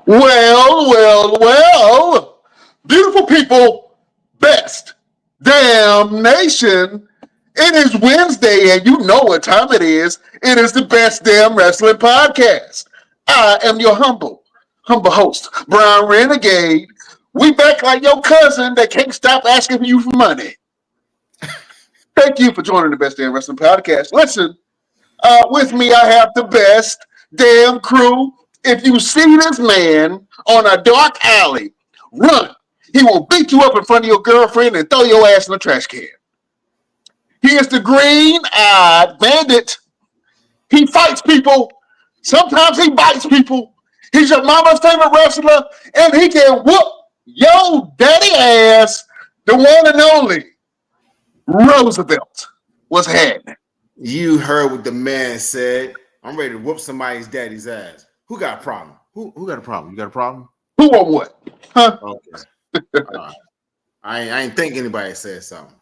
Well, beautiful people, best damn nation. It is Wednesday, and you know what time it is. It is the Best Damn Wrestling Podcast. I am your humble host, Brown Renegade. We back like your cousin that can't stop asking you for money. Thank you for joining the Best Damn Wrestling Podcast. Listen, with me, I have the best damn crew. If you see this man on a dark alley, run. He will beat you up in front of your girlfriend and throw your ass in the trash can. He is the green-eyed bandit. He fights people. Sometimes he bites people. He's your mama's favorite wrestler, and he can whoop your daddy ass, the one and only Roosevelt. What's happening? You heard what the man said. I'm ready to whoop somebody's daddy's ass. Who got a problem? Who got a problem? You got a problem? Who on what? Huh? Okay. I ain't think anybody said something.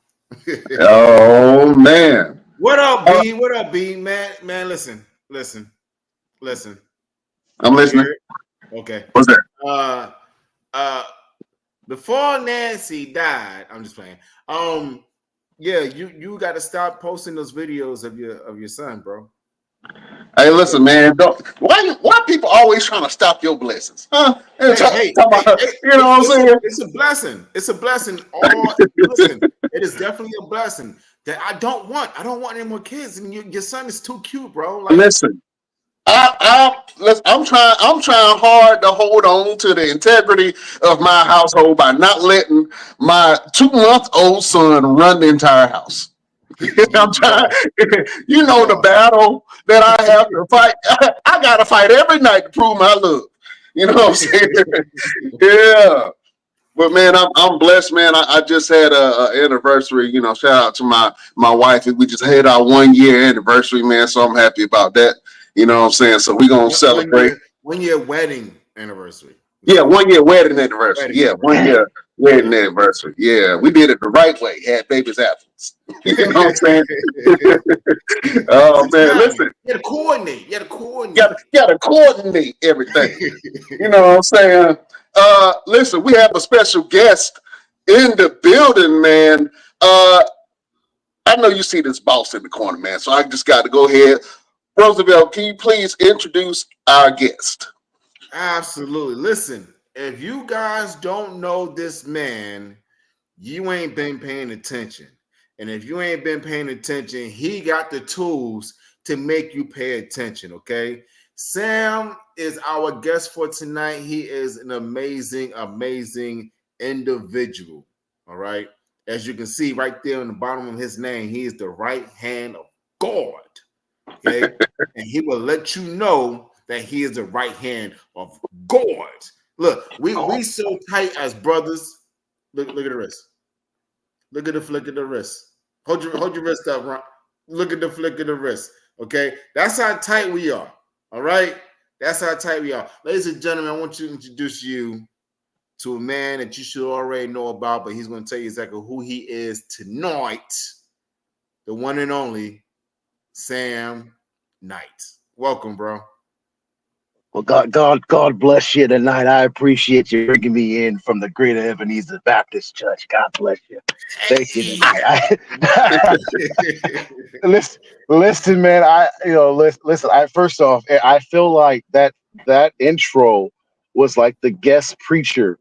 Oh man. What up, B? What up, B? Man, listen. I'm listening. Okay. What's that? Before Nancy died, I'm just playing. Yeah, you got to stop posting those videos of your son, bro. Hey, listen, man. Why people always trying to stop your blessings? Huh? You know what I'm saying? It's a blessing. It's a blessing. Listen, it is definitely a blessing that I don't want any more kids, and your son is too cute, bro. Like, listen, I'm trying hard to hold on to the integrity of my household by not letting my 2-month-old son run the entire house. I'm trying, you know, the battle that I have to fight. I gotta fight every night to prove my love. You know what I'm saying? Yeah. But man, I'm blessed, man. I just had a anniversary. You know, shout out to my wife. We just had our 1-year anniversary, man. So I'm happy about that. You know what I'm saying? So we're gonna celebrate 1-year wedding anniversary. Yeah, 1-year wedding anniversary. Yeah, 1-year wedding anniversary. Yeah, we did it the right way. Had babies afterwards. You know what I'm saying? Oh man, listen. You gotta coordinate. Gotta coordinate everything. You know what I'm saying? Listen, we have a special guest in the building, man. I know you see this boss in the corner, man. So I just got to go ahead. Roosevelt, can you please introduce our guest? Absolutely. Listen, if you guys don't know this man, you ain't been paying attention. And if you ain't been paying attention, he got the tools to make you pay attention, okay? Sam is our guest for tonight. He is an amazing, amazing individual, all right? As you can see right there on the bottom of his name, he is the right hand of God, okay? And he will let you know that he is the right hand of God. Look, we so tight as brothers. Look at the wrist. Look at the flick of the wrist. Hold your wrist up, Ron. Look at the flick of the wrist. Okay, that's how tight we are. All right, that's how tight we are, ladies and gentlemen. I want to introduce you to a man that you should already know about, but he's going to tell you exactly who he is tonight. The one and only Sam Knight. Welcome, bro. Well, God bless you tonight. I appreciate you bringing me in from the Greater Ebenezer Baptist Church. God bless you. Thank you tonight. Listen, man. Listen. First off, I feel like that intro was like the guest preacher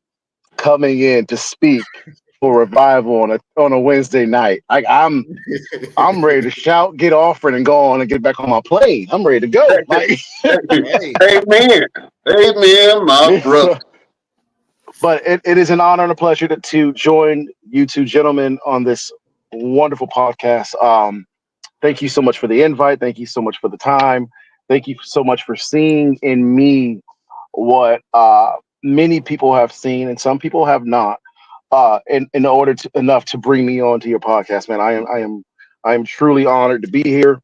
coming in to speak for revival on a Wednesday night. I'm ready to shout, get offered, and go on and get back on my plane. I'm ready to go. Like, Amen, my brother. But it is an honor and a pleasure to join you two gentlemen on this wonderful podcast. Thank you so much for the invite. Thank you so much for the time. Thank you so much for seeing in me what many people have seen and some people have not. In order enough to bring me on to your podcast, man. I am truly honored to be here.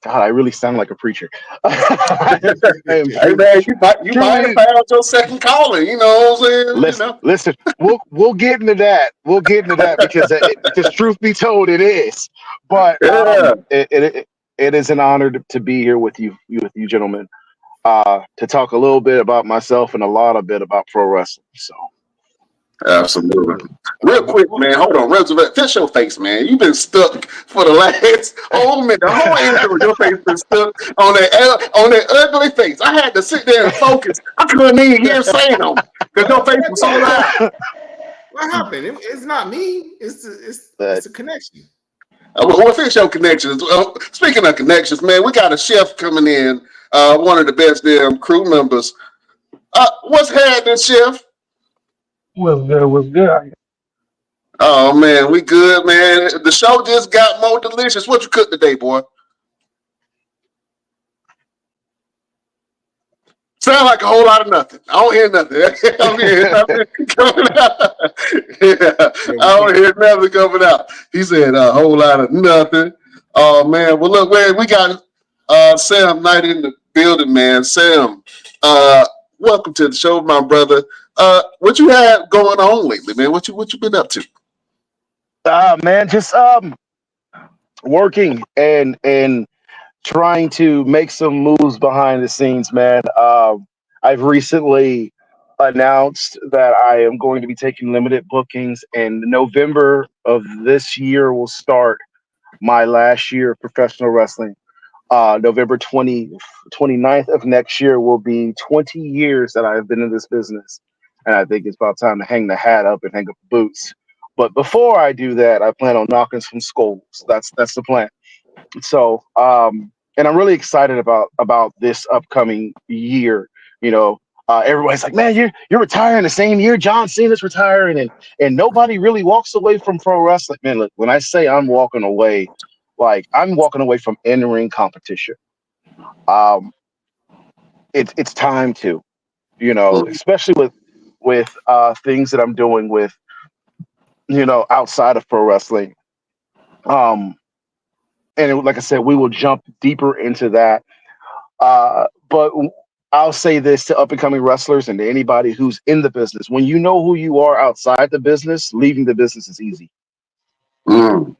God, I really sound like a preacher. Hey man, you might have found your second calling. You know what I'm saying? Listen. We'll get into that. We'll get into that because truth be told, it is. But it is an honor to be here with you gentlemen. to talk a little bit about myself and a lot of bit about pro wrestling. So Absolutely. Real quick, man. Hold on. Resurrect. Fix your face, man. You've been stuck for the last whole minute. The whole intro, your face been stuck on that ugly face. I had to sit there and focus. I couldn't even hear Sam because your face was so loud. What happened? It's not me. It's a connection. Well, fix your connections. Speaking of connections, man, we got a chef coming in. One of the best damn crew members. What's happening, chef? What's good? What's good? Oh man, we good, man. The show just got more delicious. What you cooked today, boy? Sound like a whole lot of nothing. I don't hear nothing. I don't hear nothing coming out. Yeah, I don't hear nothing coming out. He said a whole lot of nothing. Oh man. Well, look, man, we got Sam Knight in the building, man. Sam, welcome to the show, my brother. What you had going on lately, man? What you been up to? man, just working and trying to make some moves behind the scenes, man. I've recently announced that I am going to be taking limited bookings, and November of this year will start my last year of professional wrestling. November 29th of next year will be 20 years that I've been in this business. And I think it's about time to hang the hat up and hang up the boots. But before I do that, I plan on knocking some skulls. That's the plan. So, and I'm really excited about this upcoming year. You know, everybody's like, "Man, you're retiring the same year John Cena's retiring," and nobody really walks away from pro wrestling. Man, look, when I say I'm walking away, like I'm walking away from in-ring competition. It's time to, especially with things that I'm doing with, outside of pro wrestling. Like I said, we will jump deeper into that. But I'll say this to up and coming wrestlers and to anybody who's in the business: when you know who you are outside the business, leaving the business is easy. Mm,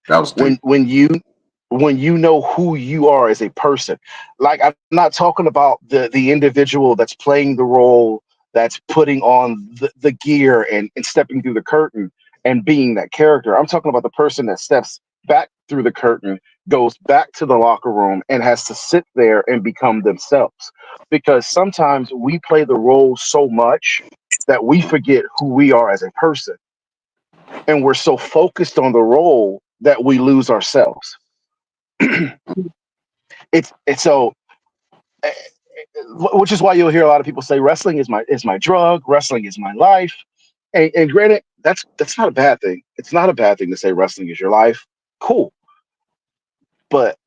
that was deep. When you know who you are as a person. Like, I'm not talking about the individual that's playing the role, that's putting on the gear and stepping through the curtain and being that character. I'm talking about the person that steps back through the curtain, goes back to the locker room, and has to sit there and become themselves. Because sometimes we play the role so much that we forget who we are as a person. And we're so focused on the role that we lose ourselves. it's so which is why you'll hear a lot of people say wrestling is my drug, wrestling is my life. And granted, that's not a bad thing. It's not a bad thing to say wrestling is your life. Cool. But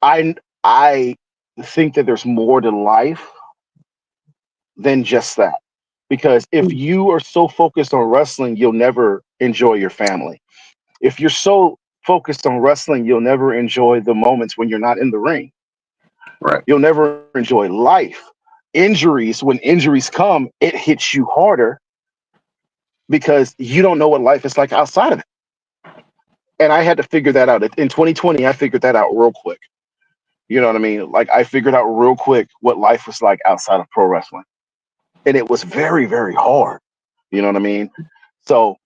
I think that there's more to life than just that. Because if you are so focused on wrestling, you'll never enjoy your family. If you're so focused on wrestling, you'll never enjoy the moments when you're not in the ring. Right. You'll never enjoy life. Injuries, when injuries come, it hits you harder because you don't know what life is like outside of it. And I had to figure that out. In 2020, I figured that out real quick. You know what I mean? Like, I figured out real quick what life was like outside of pro wrestling. And it was very, very hard. You know what I mean? So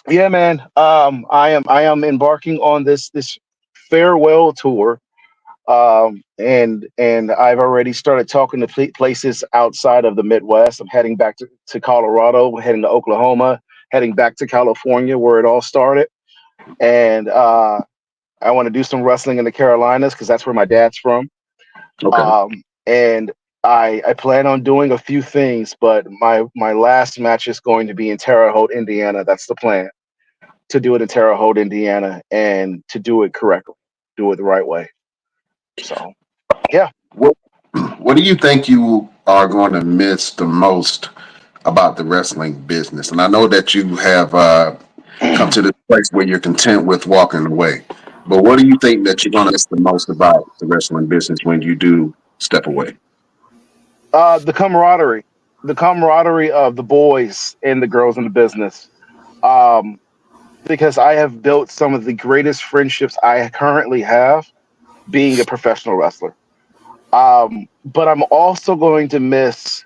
yeah, man. I am embarking on this farewell tour. And I've already started talking to places outside of the Midwest. I'm heading back to Colorado, heading to Oklahoma, heading back to California where it all started. And I want to do some wrestling in the Carolinas because that's where my dad's from. Okay. And I plan on doing a few things, but my last match is going to be in Terre Haute, Indiana. That's the plan, to do it in Terre Haute, Indiana, and to do it correctly, do it the right way. So, yeah. What do you think you are going to miss the most about the wrestling business? And I know that you have come to this place where you're content with walking away. But what do you think that you're going to miss the most about the wrestling business when you do step away? The camaraderie of the boys and the girls in the business. Because I have built some of the greatest friendships I currently have being a professional wrestler. But I'm also going to miss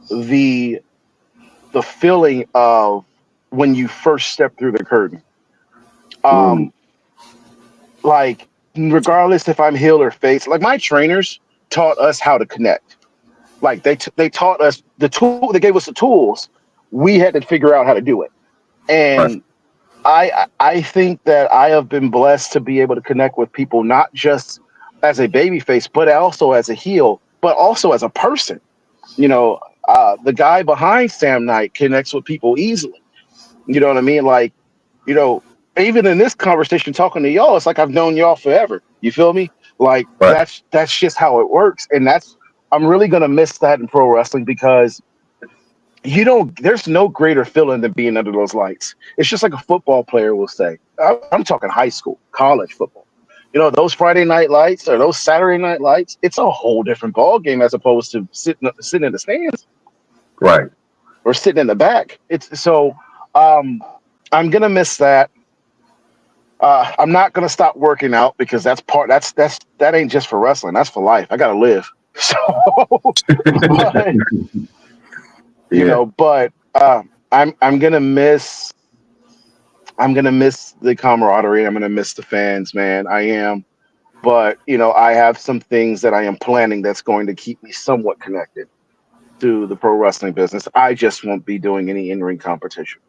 the feeling of when you first step through the curtain. Mm. Like, regardless if I'm heel or face, like my trainers taught us how to connect. Like they taught us the tool. They gave us the tools. We had to figure out how to do it. Right. And I think that I have been blessed to be able to connect with people, not just as a baby face, but also as a heel, but also as a person. You know, the guy behind Sam Knight connects with people easily. You know what I mean? Like, you know, even in this conversation, talking to y'all, it's like I've known y'all forever. You feel me? Like Right. that's just how it works, and I'm really gonna miss that in pro wrestling because there's no greater feeling than being under those lights. It's just like a football player will say. I'm talking high school, college football. You know, those Friday night lights or those Saturday night lights, it's a whole different ball game as opposed to sitting in the stands Right. or sitting in the back. It's so I'm gonna miss that. I'm not gonna stop working out because that ain't just for wrestling. That's for life. I gotta live. So, but, Yeah. but I'm gonna miss the camaraderie. I'm gonna miss the fans, man. I am. But I have some things that I am planning that's going to keep me somewhat connected to the pro wrestling business. I just won't be doing any in-ring competition.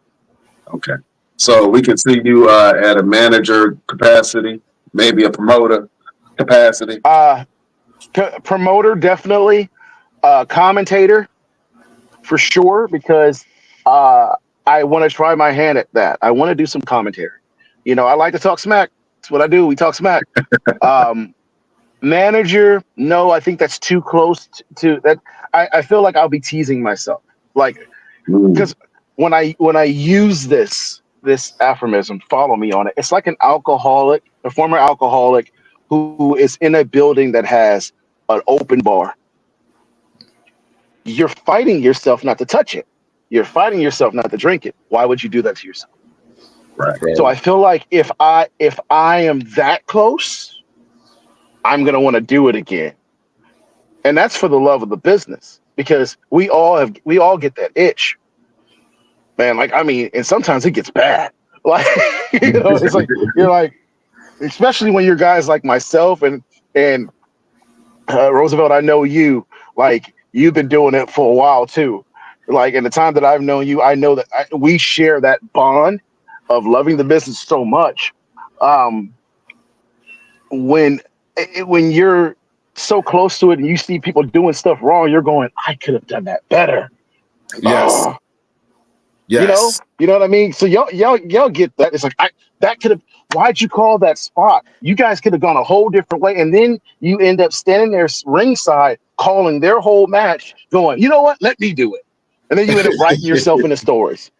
Okay. So we can see you at a manager capacity, maybe a promoter capacity. Promoter, definitely. Commentator, for sure, because I want to try my hand at that. I want to do some commentary. I like to talk smack. That's what I do. We talk smack. Manager, no, I think that's too close to that. I feel like I'll be teasing myself, like Mm. because when I use this aphorism, follow me on it. It's like a former alcoholic who is in a building that has an open bar. You're fighting yourself not to touch it. You're fighting yourself not to drink it. Why would you do that to yourself? Right. So I feel like if I am that close, I'm gonna want to do it again. And that's for the love of the business because we all get that itch. Man, like I mean, and sometimes it gets bad. Like it's like you're like, especially when you're guys like myself and Roosevelt, I know you, like you've been doing it for a while too. Like in the time that I've known you, I know that we share that bond of loving the business so much. Um, when when you're so close to it and you see people doing stuff wrong, you're going, I could have done that better. Yes. Oh, Yes. you know what I mean? So y'all get that. It's like that could have. Why'd you call that spot? You guys could have gone a whole different way, and then you end up standing there ringside, calling their whole match, going, you know what? Let me do it, and then you end up writing yourself into stories.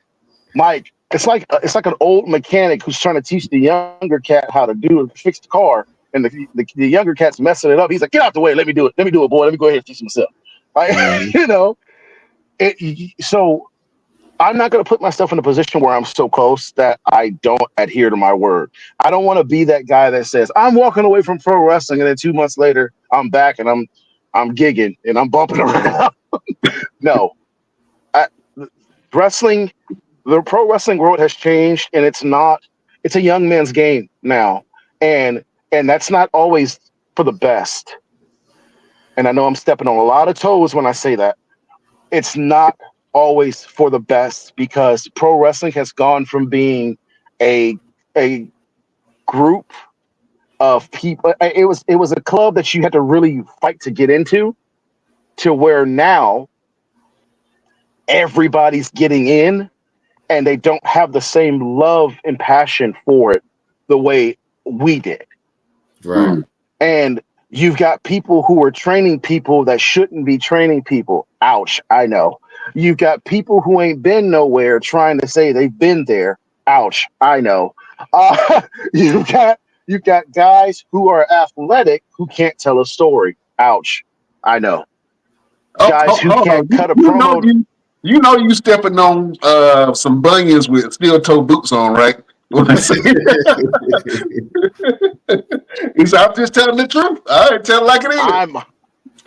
Mike, it's like an old mechanic who's trying to teach the younger cat how to fix the car, and the younger cat's messing it up. He's like, get out the way, let me do it, boy, let me go ahead and teach myself. Like, so I'm not going to put myself in a position where I'm so close that I don't adhere to my word. I don't want to be that guy that says I'm walking away from pro wrestling, and then 2 months later I'm back and I'm gigging and I'm bumping around. No, wrestling, the pro wrestling world has changed, and it's a young man's game now, and that's not always for the best. And I know I'm stepping on a lot of toes when I say that. It's not always for the best because pro wrestling has gone from being a group of people. It was a club that you had to really fight to get into, to where now everybody's getting in and they don't have the same love and passion for it the way we did. Right. And you've got people who are training people that shouldn't be training people. Ouch, I know. You've got people who ain't been nowhere trying to say they've been there. Ouch, I know. You've got guys who are athletic who can't tell a story. Ouch, I know. Guys who Hold can't on. cut a promo. You stepping on some bunions with steel toe boots on, right? What I say? He said, I'm just telling the truth. I ain't telling like it is.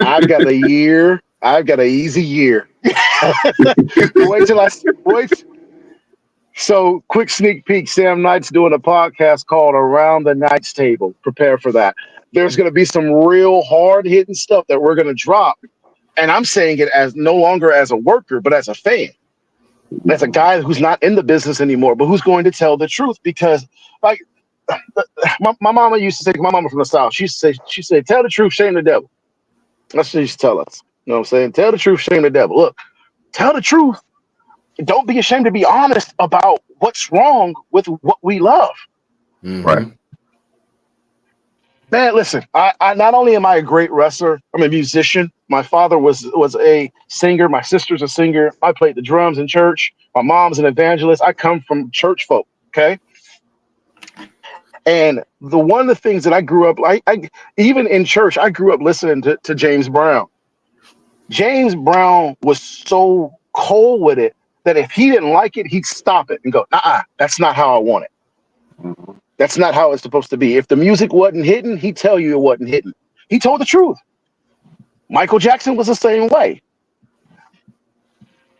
I've got a year. I've got an easy year. wait till I wait. So, quick sneak peek. Sam Knight's doing a podcast called Around the Knight's Table. Prepare for that. There's going to be some real hard hitting stuff that we're going to drop, and I'm saying it as no longer as a worker, but as a fan, as a guy who's not in the business anymore, but who's going to tell the truth. Because, like, my mama used to say, my mama from the South, she said, tell the truth, shame the devil. That's what she used to tell us. You know what I'm saying? Tell the truth, shame the devil. Look, tell the truth. Don't be ashamed to be honest about what's wrong with what we love. Mm-hmm. Right. Man, listen, I not only am I a great wrestler, I'm a musician. My father was a singer. My sister's a singer. I played the drums in church. My mom's an evangelist. I come from church folk, okay? And one of the things that I grew up, I even in church, I grew up listening to James Brown. James Brown was so cold with it that if he didn't like it, he'd stop it and go, that's not how I want it. That's not how it's supposed to be. If the music wasn't hitting, he'd tell you it wasn't hitting. He told the truth. Michael Jackson was the same way.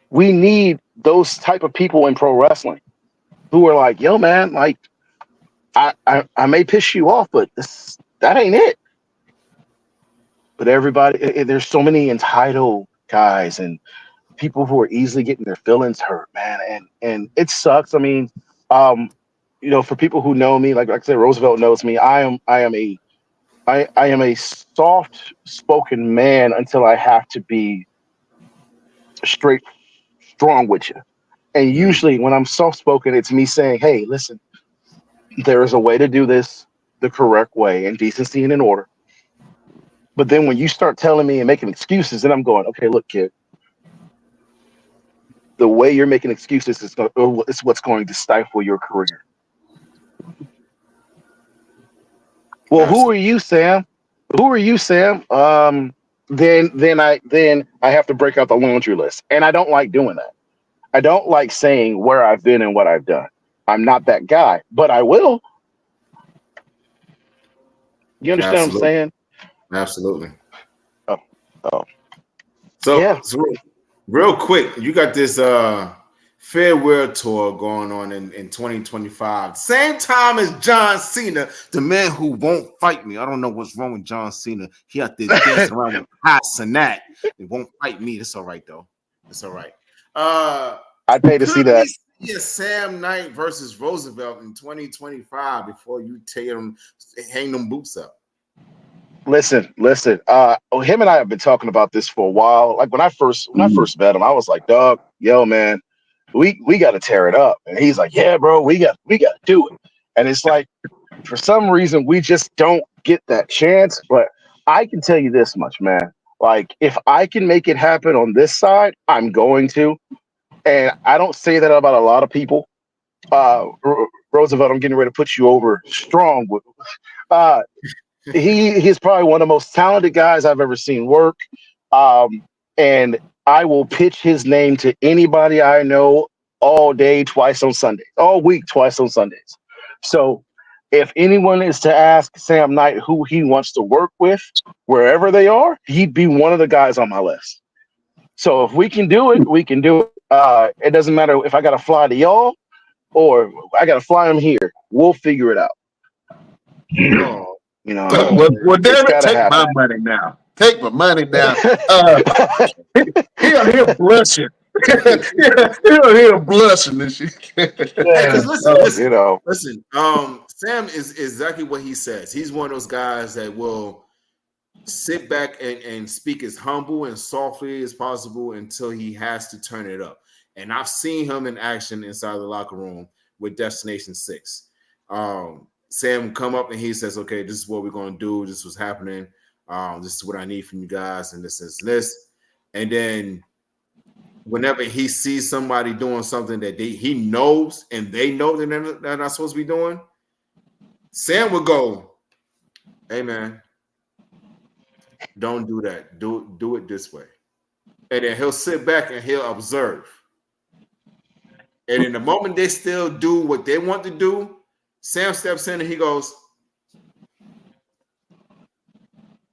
We need those type of people in pro wrestling who are like, yo, man, like, I may piss you off, but that ain't it. But everybody, there's so many entitled guys and people who are easily getting their feelings hurt, man, and it sucks. I mean, for people who know me, like I said, Roosevelt knows me. I am a soft-spoken man until I have to be strong with you. And usually, when I'm soft-spoken, it's me saying, "Hey, listen, there is a way to do this the correct way, in decency and in order." But then when you start telling me and making excuses, then I'm going, "Okay, look, kid. The way you're making excuses is what's going to stifle your career." Well, who are you, Sam? Who are you, Sam? Then I have to break out the laundry list, and I don't like doing that. I don't like saying where I've been and what I've done. I'm not that guy, but I will. You understand what I'm saying? Absolutely. Oh. So, yeah. So real quick, you got this farewell tour going on in 2025. Same time as John Cena, the man who won't fight me. I don't know what's wrong with John Cena. He out there dancing around with hot Sinat. He won't fight me. It's all right, though. It's all right. I'd pay to see that. See a Sam Knight versus Roosevelt in 2025 before you hang them boots up. Listen. Him and I have been talking about this for a while. Like when I first met him, I was like, "Dog, yo, man, we got to tear it up." And he's like, "Yeah, bro, we got to do it." And it's like, for some reason, we just don't get that chance. But I can tell you this much, man. Like, if I can make it happen on this side, I'm going to. And I don't say that about a lot of people. Roosevelt, I'm getting ready to put you over strong. He's probably one of the most talented guys I've ever seen work. And I will pitch his name to anybody I know all day, twice on Sundays, all week, twice on Sundays. So if anyone is to ask Sam Knight who he wants to work with, wherever they are, he'd be one of the guys on my list. So if we can do it, we can do it. It doesn't matter if I got to fly to y'all or I got to fly him here. We'll figure it out. Well, damn it, take my money now. Take my money now. He'll blushing. he'll blushing and shit. Listen. Sam is exactly what he says. He's one of those guys that will sit back and speak as humble and softly as possible until he has to turn it up. And I've seen him in action inside the locker room with Destination 6. Sam come up and he says, "Okay, this is what we're going to do. This is what's happening. This is what I need from you guys, and this. And then whenever he sees somebody doing something that he knows and they know that they're not supposed to be doing, Sam would go, "Hey, man, don't do that. Do it this way." And then he'll sit back and he'll observe. And in the moment they still do what they want to do, Sam steps in and he goes,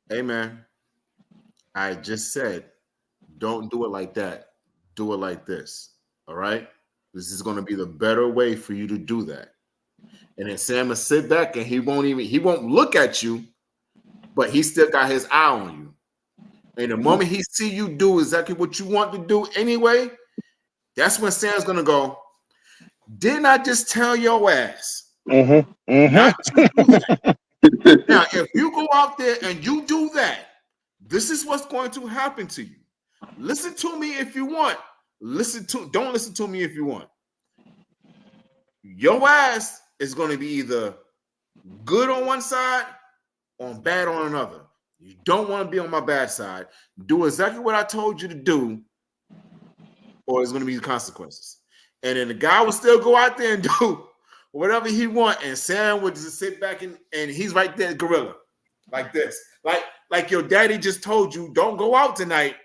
"Hey, man, I just said, don't do it like that. Do it like this. All right? This is going to be the better way for you to do that. And then Sam will sit back and he won't look at you, but he still got his eye on you. And the moment he see you do exactly what you want to do anyway, that's when Sam's going to go, didn't I just tell your ass not to do that? Now, if you go out there and you do that, this is what's going to happen to you. Listen to me if you want. Don't listen to me if you want. Your ass is going to be either good on one side or bad on another. You don't want to be on my bad side. Do exactly what I told you to do, or there's going to be consequences. And then the guy will still go out there and do whatever he wants, and Sam would just sit back and he's right there, gorilla, like this. Like your daddy just told you, don't go out tonight.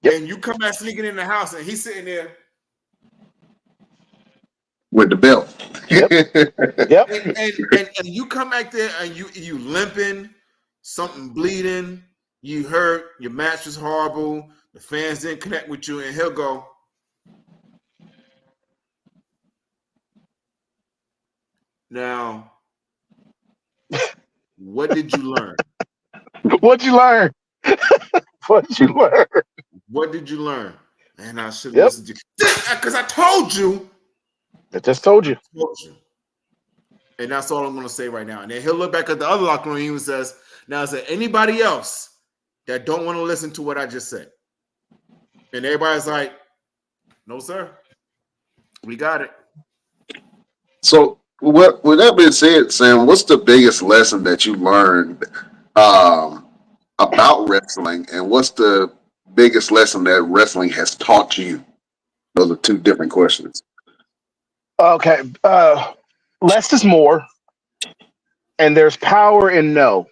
Yep. And you come back sneaking in the house, and he's sitting there with the belt. Yep. And you come back there and you limping, something bleeding, you hurt, your match was horrible, the fans didn't connect with you, and he'll go, now, what did you learn? What'd you learn? What did you learn? What did you learn? And I should listen to you. Because I told you. I just told you. And that's all I'm going to say right now. And then he'll look back at the other locker room and he says, now, is there anybody else that don't want to listen to what I just said? And everybody's like, no, sir. We got it. So, with that being said, Sam, what's the biggest lesson that you learned about wrestling, and what's the biggest lesson that wrestling has taught you? Those are two different questions. Okay. Less is more, and there's power in no.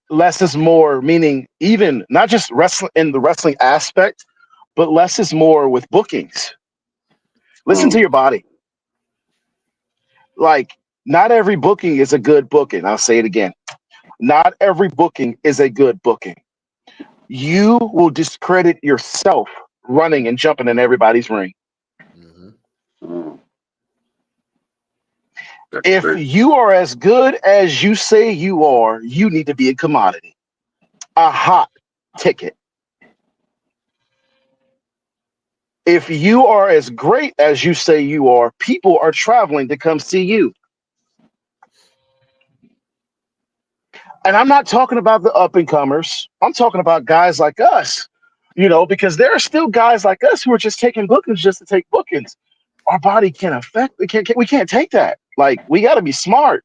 Less is more, meaning even not just wrestling in the wrestling aspect, but less is more with bookings. Listen to your body. Like, not every booking is a good booking. I'll say it again. Not every booking is a good booking. You will discredit yourself running and jumping in everybody's ring. Mm-hmm. If you are as good as you say you are, you need to be a commodity, a hot ticket. If you are as great as you say you are, people are traveling to come see you. And I'm not talking about the up and comers. I'm talking about guys like us, because there are still guys like us who are just taking bookings just to take bookings. Our body we can't take that. Like, we got to be smart.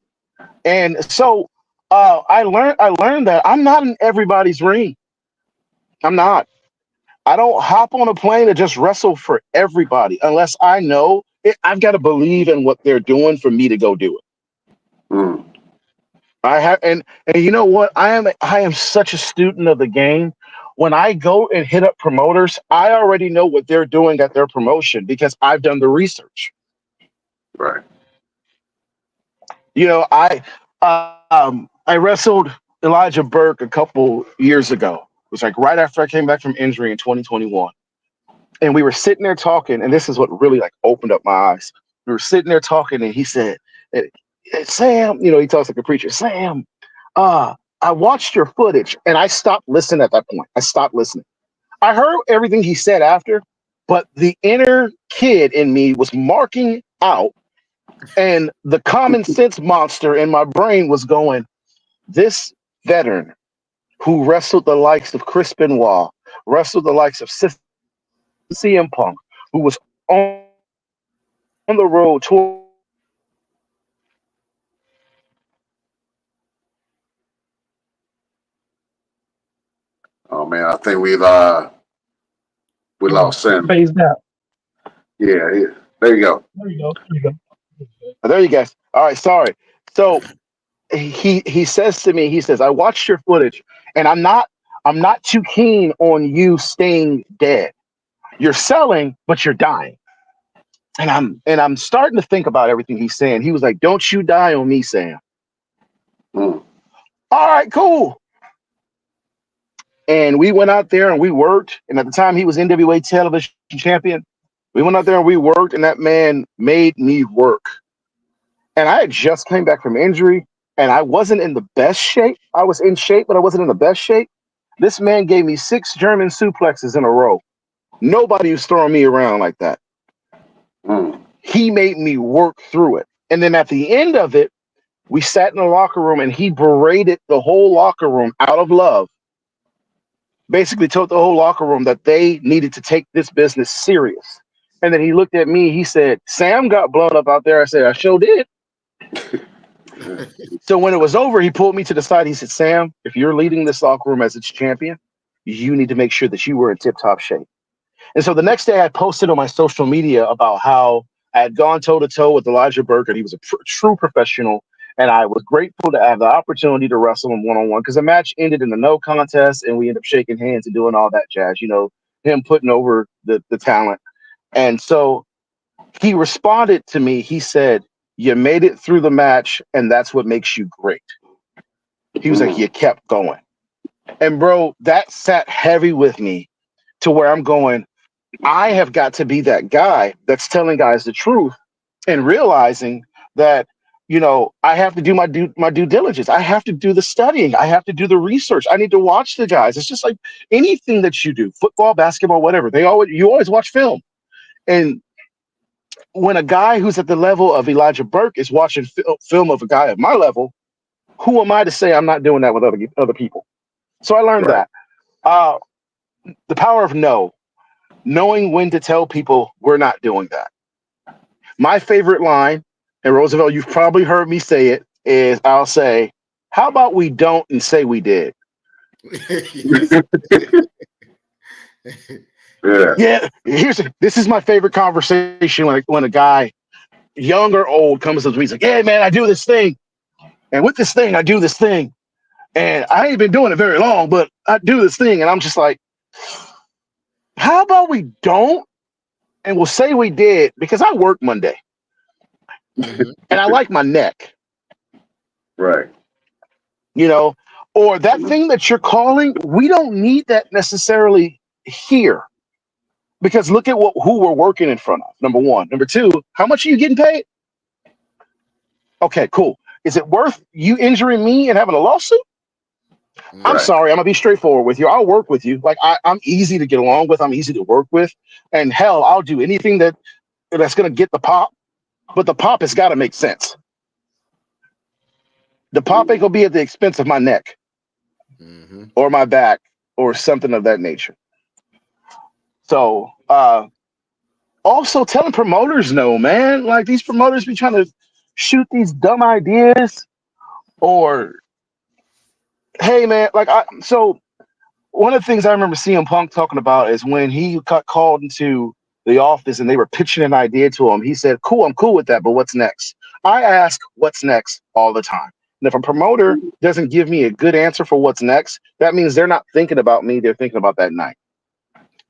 And so I learned that I'm not in everybody's ring. I'm not. I don't hop on a plane and just wrestle for everybody unless I know it. I've got to believe in what they're doing for me to go do it. Mm. I have, and you know what? I am such a student of the game. When I go and hit up promoters, I already know what they're doing at their promotion because I've done the research. Right. I wrestled Elijah Burke a couple years ago. It was like right after I came back from injury in 2021. And we were sitting there talking, and this is what really like opened up my eyes. We were sitting there talking, and he said, Sam, he talks like a preacher. Sam, I watched your footage, and I stopped listening at that point. I stopped listening. I heard everything he said after, but the inner kid in me was marking out, and the common sense monster in my brain was going, this veteran who wrestled the likes of Chris Benoit, wrestled the likes of CM Punk, who was on the road tour. Oh man, I think we lost Sam. Phased out. Yeah. There you go. There you go. There you guys. All right, sorry. So he says to me, he says, I watched your footage, and I'm not too keen on you staying dead. You're selling, but you're dying. And I'm starting to think about everything he's saying. He was like, don't you die on me, Sam. Mm. All right, cool. And we went out there and we worked. And at the time, he was NWA television champion. We went out there and we worked, and that man made me work. And I had just came back from injury, and I wasn't in the best shape. I was in shape, but I wasn't in the best shape. This man gave me 6 German suplexes in a row. Nobody was throwing me around like that. He made me work through it. And then at the end of it, we sat in the locker room and he berated the whole locker room out of love. Basically told the whole locker room that they needed to take this business serious. And then he looked at me, he said, Sam got blown up out there. I said, I sure did. So when it was over, he pulled me to the side. He said, Sam, if you're leading this locker room as its champion, you need to make sure that you were in tip-top shape. And so the next day I posted on my social media about how I had gone toe-to-toe with Elijah Burke, and he was a true professional. And I was grateful to have the opportunity to wrestle him one-on-one because the match ended in a no contest, and we ended up shaking hands and doing all that jazz, him putting over the talent. And so he responded to me. He said, you made it through the match, and that's what makes you great. He was like, you kept going. And, bro, that sat heavy with me to where I'm going, I have got to be that guy that's telling guys the truth and realizing that, I have to do my due diligence. I have to do the studying. I have to do the research. I need to watch the guys. It's just like anything that you do, football, basketball, whatever. You always watch film. And when a guy who's at the level of Elijah Burke is watching film of a guy at my level, who am I to say I'm not doing that with other people? So I learned that. The power of knowing when to tell people we're not doing that. My favorite line, and Roosevelt, you've probably heard me say it, is I'll say, how about we don't and say we did? Yeah. This is my favorite conversation when a guy, young or old, comes to me. He's like, yeah, man, I do this thing. And with this thing, I do this thing. And I ain't been doing it very long, but I do this thing. And I'm just like, how about we don't and we'll say we did, because I work Monday. And I like my neck. Right. Or that thing that you're calling, we don't need that necessarily here. Because look at who we're working in front of, number one. Number two, how much are you getting paid? Okay, cool. Is it worth you injuring me and having a lawsuit? Right. I'm sorry. I'm going to be straightforward with you. I'll work with you. Like, I'm easy to get along with. I'm easy to work with. And hell, I'll do anything that's going to get the pop. But the pop has got to make sense. The pop ain't going to be at the expense of my neck or my back or something of that nature. So, also telling promoters no, man. Like, these promoters be trying to shoot these dumb ideas, or, hey, man, so one of the things I remember CM Punk talking about is when he got called into the office and they were pitching an idea to him. He said, cool, I'm cool with that, but what's next? I ask what's next all the time. And if a promoter doesn't give me a good answer for what's next, that means they're not thinking about me. They're thinking about that night.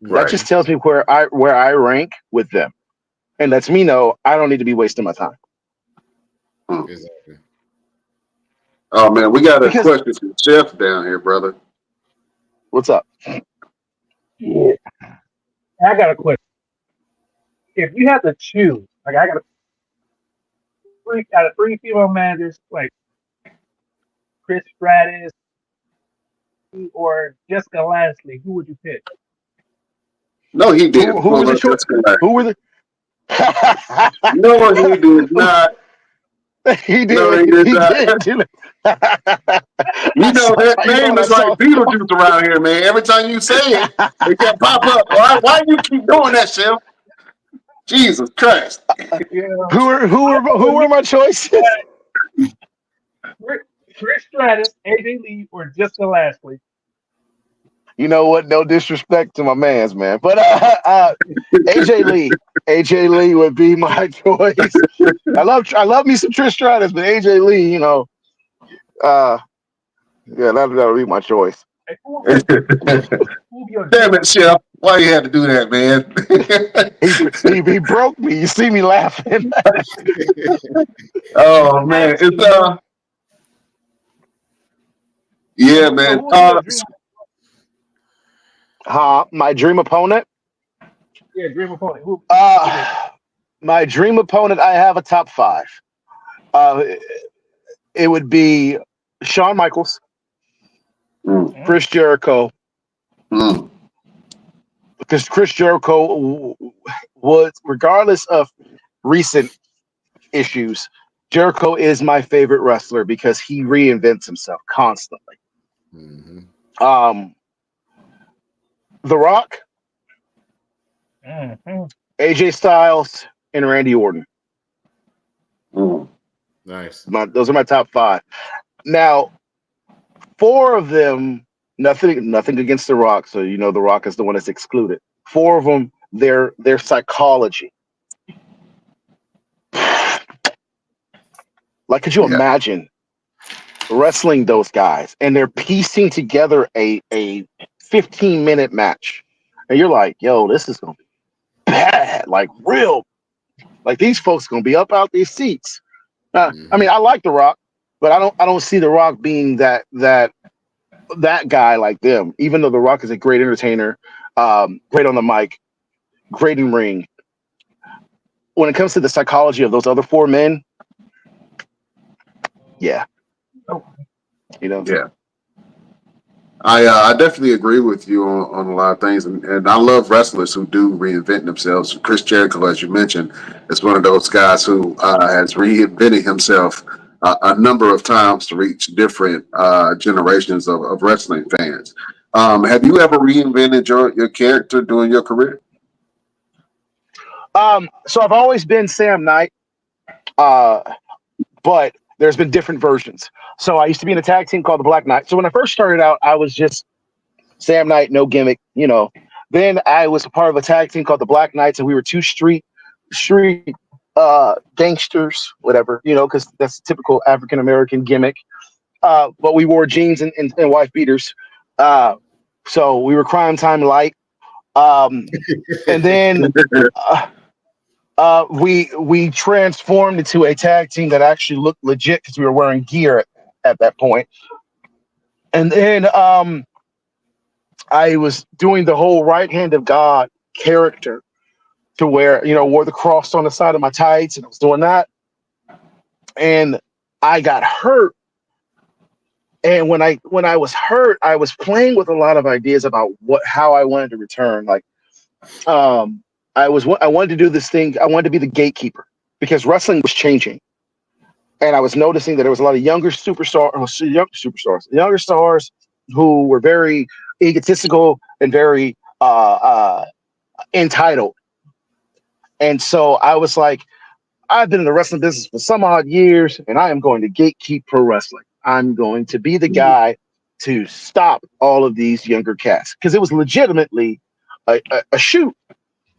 Right. That just tells me where I rank with them. And lets me know I don't need to be wasting my time. Exactly. Oh, man, we got a question from Chef down here, brother. What's up? Yeah. I got a question. If you have to choose, I got out of 3 female managers, like Chris Stratus or Jessica Lansley, who would you pick? No, he didn't. Who was the choice? Who were the? No, he did not. He did. No, he did not. That name is like Beetlejuice around here, man. Every time you say it, it can pop up. Why do you keep doing that, Chef? Jesus Christ. Who were my choices? Chris Stratus, AJ Lee, or Jessica Lansley? You know what? No disrespect to my man's, man, but AJ Lee would be my choice. I love me some Trish Stratus, but AJ Lee, yeah, that would be my choice. Damn it, Chef! Why you had to do that, man? he broke me. You see me laughing. Oh man, yeah, man. My dream opponent. Yeah, dream opponent. Who? My dream opponent. I have a top 5. Uh, it would be Shawn Michaels, Mm, Chris Jericho, mm, because Chris Jericho was, regardless of recent issues, Jericho is my favorite wrestler because he reinvents himself constantly. Mm-hmm. The Rock, Mm-hmm. AJ Styles, and Randy Orton. mm. Nice. Those are my top 5. Now, 4 of them, nothing against The Rock. So The Rock is the one that's excluded. 4 of them, their psychology. Like, could you Yeah. imagine wrestling those guys and they're piecing together a 15-minute match, and you're like, yo, this is gonna be bad, like real, like these folks gonna be up out their seats. Mm-hmm. I mean, I like The Rock, but I don't see The Rock being that guy like them. Even though The Rock is a great entertainer, great on the mic, great in ring. When it comes to the psychology of those other 4 men, yeah, Oh, Yeah. I definitely agree with you on a lot of things, and I love wrestlers who do reinvent themselves. Chris Jericho, as you mentioned, is one of those guys who has reinvented himself a number of times to reach different generations of wrestling fans. Have you ever reinvented your character during your career? So I've always been Sam Knight, but there's been different versions. So I used to be in a tag team called the Black Knight. So when I first started out, I was just Sam Knight, no gimmick. Then I was a part of a tag team called the Black Knights, and we were 2 street gangsters, whatever, because that's a typical African American gimmick. But we wore jeans and wife beaters. So we were Crime Time light. And then we transformed into a tag team that actually looked legit because we were wearing gear at that point. And then I was doing the whole right hand of God character to where, wore the cross on the side of my tights, and I was doing that. And I got hurt. And when I was hurt, I was playing with a lot of ideas about how I wanted to return. Like, I wanted to do this thing. I wanted to be the gatekeeper because wrestling was changing. And I was noticing that there was a lot of younger stars who were very egotistical and very entitled. And so I was like, I've been in the wrestling business for some odd years, and I am going to gatekeep pro wrestling. I'm going to be the guy to stop all of these younger cats because it was legitimately a shoot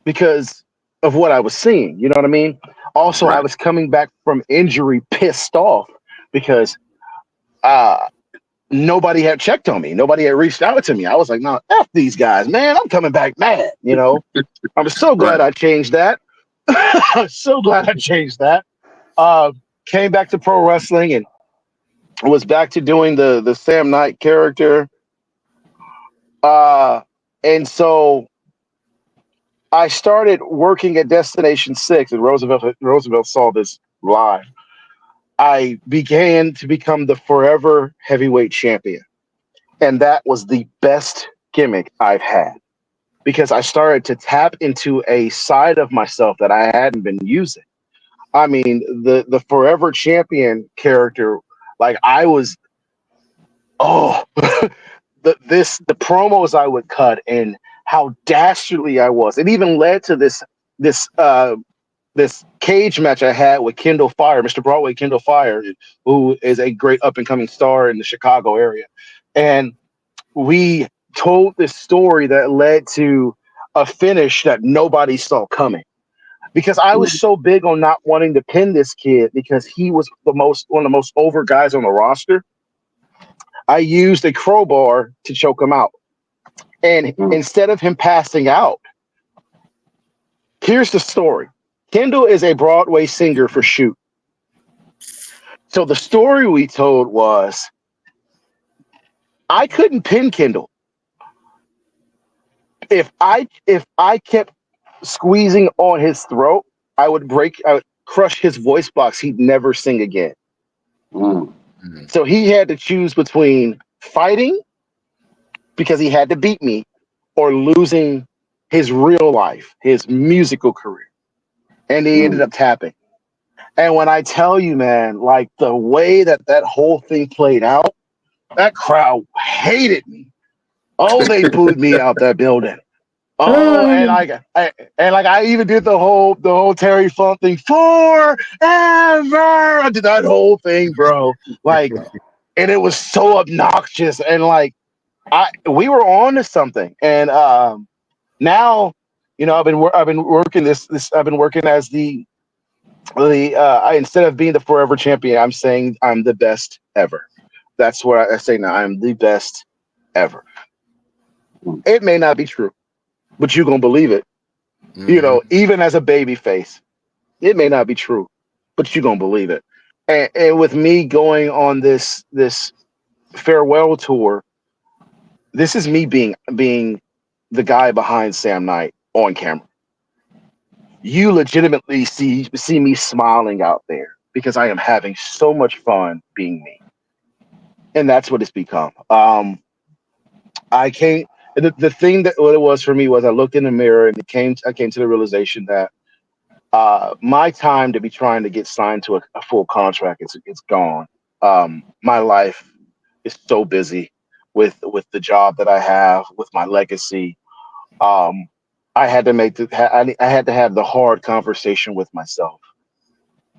because of what I was seeing. You know what I mean? Also, I Right. was coming back from injury pissed off because nobody had checked on me. Nobody had reached out to me. I was like, no, F these guys, man. I'm coming back mad. I'm so glad Right. I changed that. I'm so glad I changed that. Came back to pro wrestling and was back to doing the Sam Knight character. And so I started working at Destination 6, and Roosevelt saw this live. I began to become the forever heavyweight champion. And that was the best gimmick I've had because I started to tap into a side of myself that I hadn't been using. I mean, the forever champion character, like I was, the promos I would cut and how dastardly I was. It even led to this this cage match I had with Kendall Fire, Mr. Broadway Kendall Fire, who is a great up and coming star in the Chicago area. And we told this story that led to a finish that nobody saw coming. Because I was so big on not wanting to pin this kid because he was one of the most over guys on the roster. I used a crowbar to choke him out. And instead of him passing out, here's the story. Kendall is a Broadway singer for Shoot. So the story we told was I couldn't pin Kendall. If I kept squeezing on his throat, I would crush his voice box. He'd never sing again. Mm. So he had to choose between fighting because he had to beat me, or losing his real life, his musical career. And he ended up tapping. And when I tell you, man, like the way that whole thing played out, that crowd hated me. Oh, they booed me out that building. Oh, and I even did the whole Terry Funk thing forever. I did that whole thing, bro. Like, and it was so obnoxious. And like, we were on to something. And now, I've been working I've been working as instead of being the forever champion, I'm saying I'm the best ever. That's what I say now. I'm the best ever. It may not be true, but you're gonna believe it. Even as a baby face, it may not be true, but you're gonna believe it. And with me going on this farewell tour, this is me being the guy behind Sam Knight on camera. You legitimately see me smiling out there because I am having so much fun being me. And that's what it's become. I came the thing that what it was for me was I looked in the mirror and I came to the realization that my time to be trying to get signed to a full contract it's gone. My life is so busy with the job that I have, with my legacy. I had to I had to have the hard conversation with myself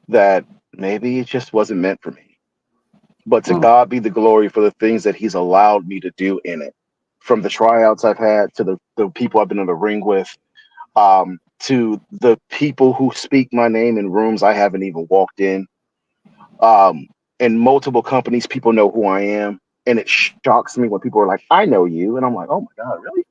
that maybe it just wasn't meant for me. But to God be the glory for the things that He's allowed me to do in it. From the tryouts I've had to the people I've been in the ring with, to the people who speak my name in rooms I haven't even walked in. In multiple companies, people know who I am. And it shocks me when people are like, I know you. And I'm like, oh my God, really?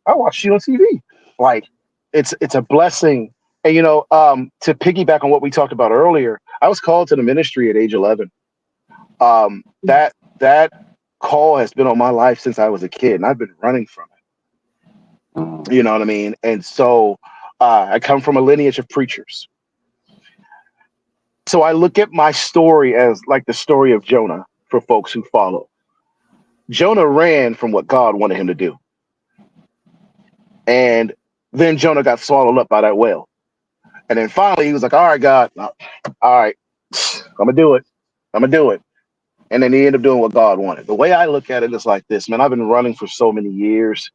I watched you on TV. Like, it's a blessing. And to piggyback on what we talked about earlier, I was called to the ministry at age 11. That call has been on my life since I was a kid, and I've been running from it. You know what I mean? And so I come from a lineage of preachers. So I look at my story as like the story of Jonah for folks who follow. Jonah ran from what God wanted him to do. And then Jonah got swallowed up by that whale. And then finally he was like, all right, God, all right, I'm going to do it. I'm going to do it. And then he ended up doing what God wanted. The way I look at it is like this, man, I've been running for so many years,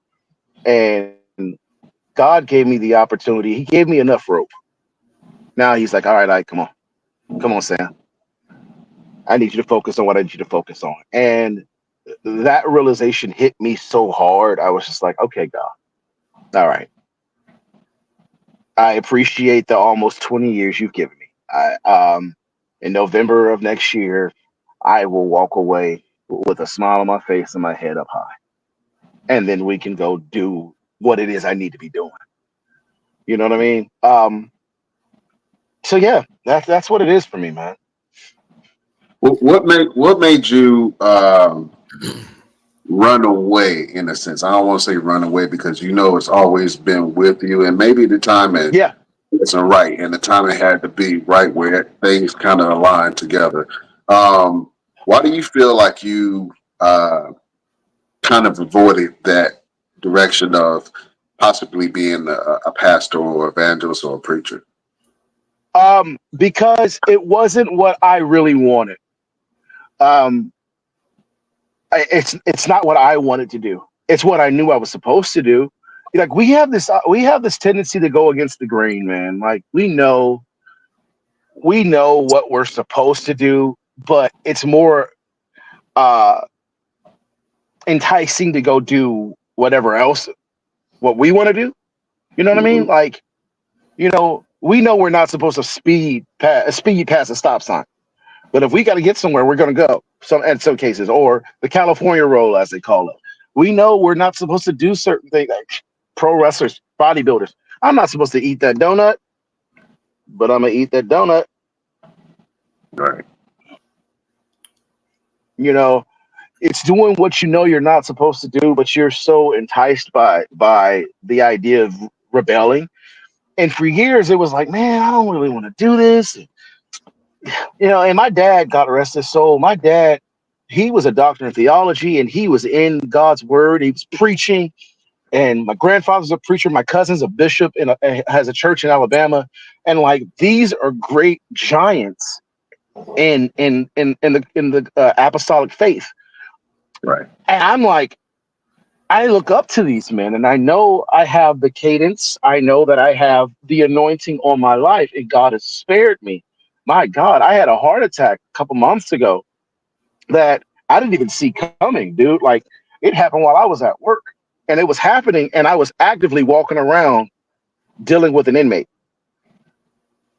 and God gave me the opportunity. He gave me enough rope. Now he's like, all right, come on, Sam. I need you to focus on what I need you to focus on. And that realization hit me so hard. I was just like, okay, God, all right. I appreciate the almost 20 years you've given me. In November of next year, I will walk away with a smile on my face and my head up high. And then we can go do what it is I need to be doing. You know what I mean? So yeah, that's what it is for me, man. What made you run away in a sense? I don't want to say run away because it's always been with you, and maybe the time isn't right, and the time it had to be right where things kind of aligned together. Why do you feel like you kind of avoided that direction of possibly being a pastor or evangelist or a preacher? Because it wasn't what I really wanted. It's not what I wanted to do. It's what I knew I was supposed to do. Like we have this tendency to go against the grain, man. Like we know what we're supposed to do, but it's more enticing to go do whatever else what we want to do. You know what I mean? Like, we know we're not supposed to speed past a stop sign. But if we got to get somewhere, we're going to go. In some cases, or the California roll, as they call it. We know we're not supposed to do certain things. Like pro wrestlers, bodybuilders. I'm not supposed to eat that donut, but I'm gonna eat that donut. Right. it's doing what you know you're not supposed to do, but you're so enticed by the idea of rebelling. And for years, it was like, man, I don't really want to do this. And my dad, God rest his soul, my dad, he was a doctor in theology, and he was in God's word. He was preaching. And my grandfather's a preacher. My cousin's a bishop and has a church in Alabama. And like, these are great giants in the apostolic faith. Right. And I'm like, I look up to these men, and I know I have the cadence. I know that I have the anointing on my life, and God has spared me. My God, I had a heart attack a couple months ago that I didn't even see coming, dude. Like, it happened while I was at work, and it was happening, and I was actively walking around dealing with an inmate.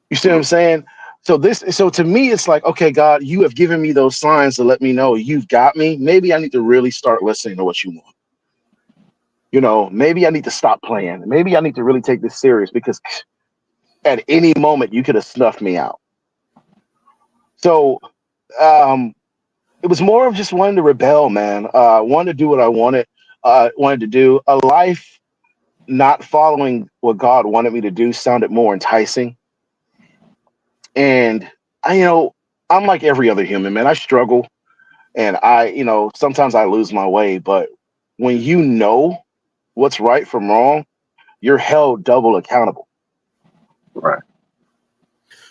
You see what I'm saying? So to me, it's like, okay, God, you have given me those signs to let me know you've got me. Maybe I need to really start listening to what you want. Maybe I need to stop playing. Maybe I need to really take this serious, because at any moment you could have snuffed me out. So it was more of just wanting to rebel, man. Wanted to do what I wanted to do. A life not following what God wanted me to do sounded more enticing. And I'm like every other human, man. I struggle, and sometimes I lose my way. But when you know what's right from wrong, you're held double accountable. Right.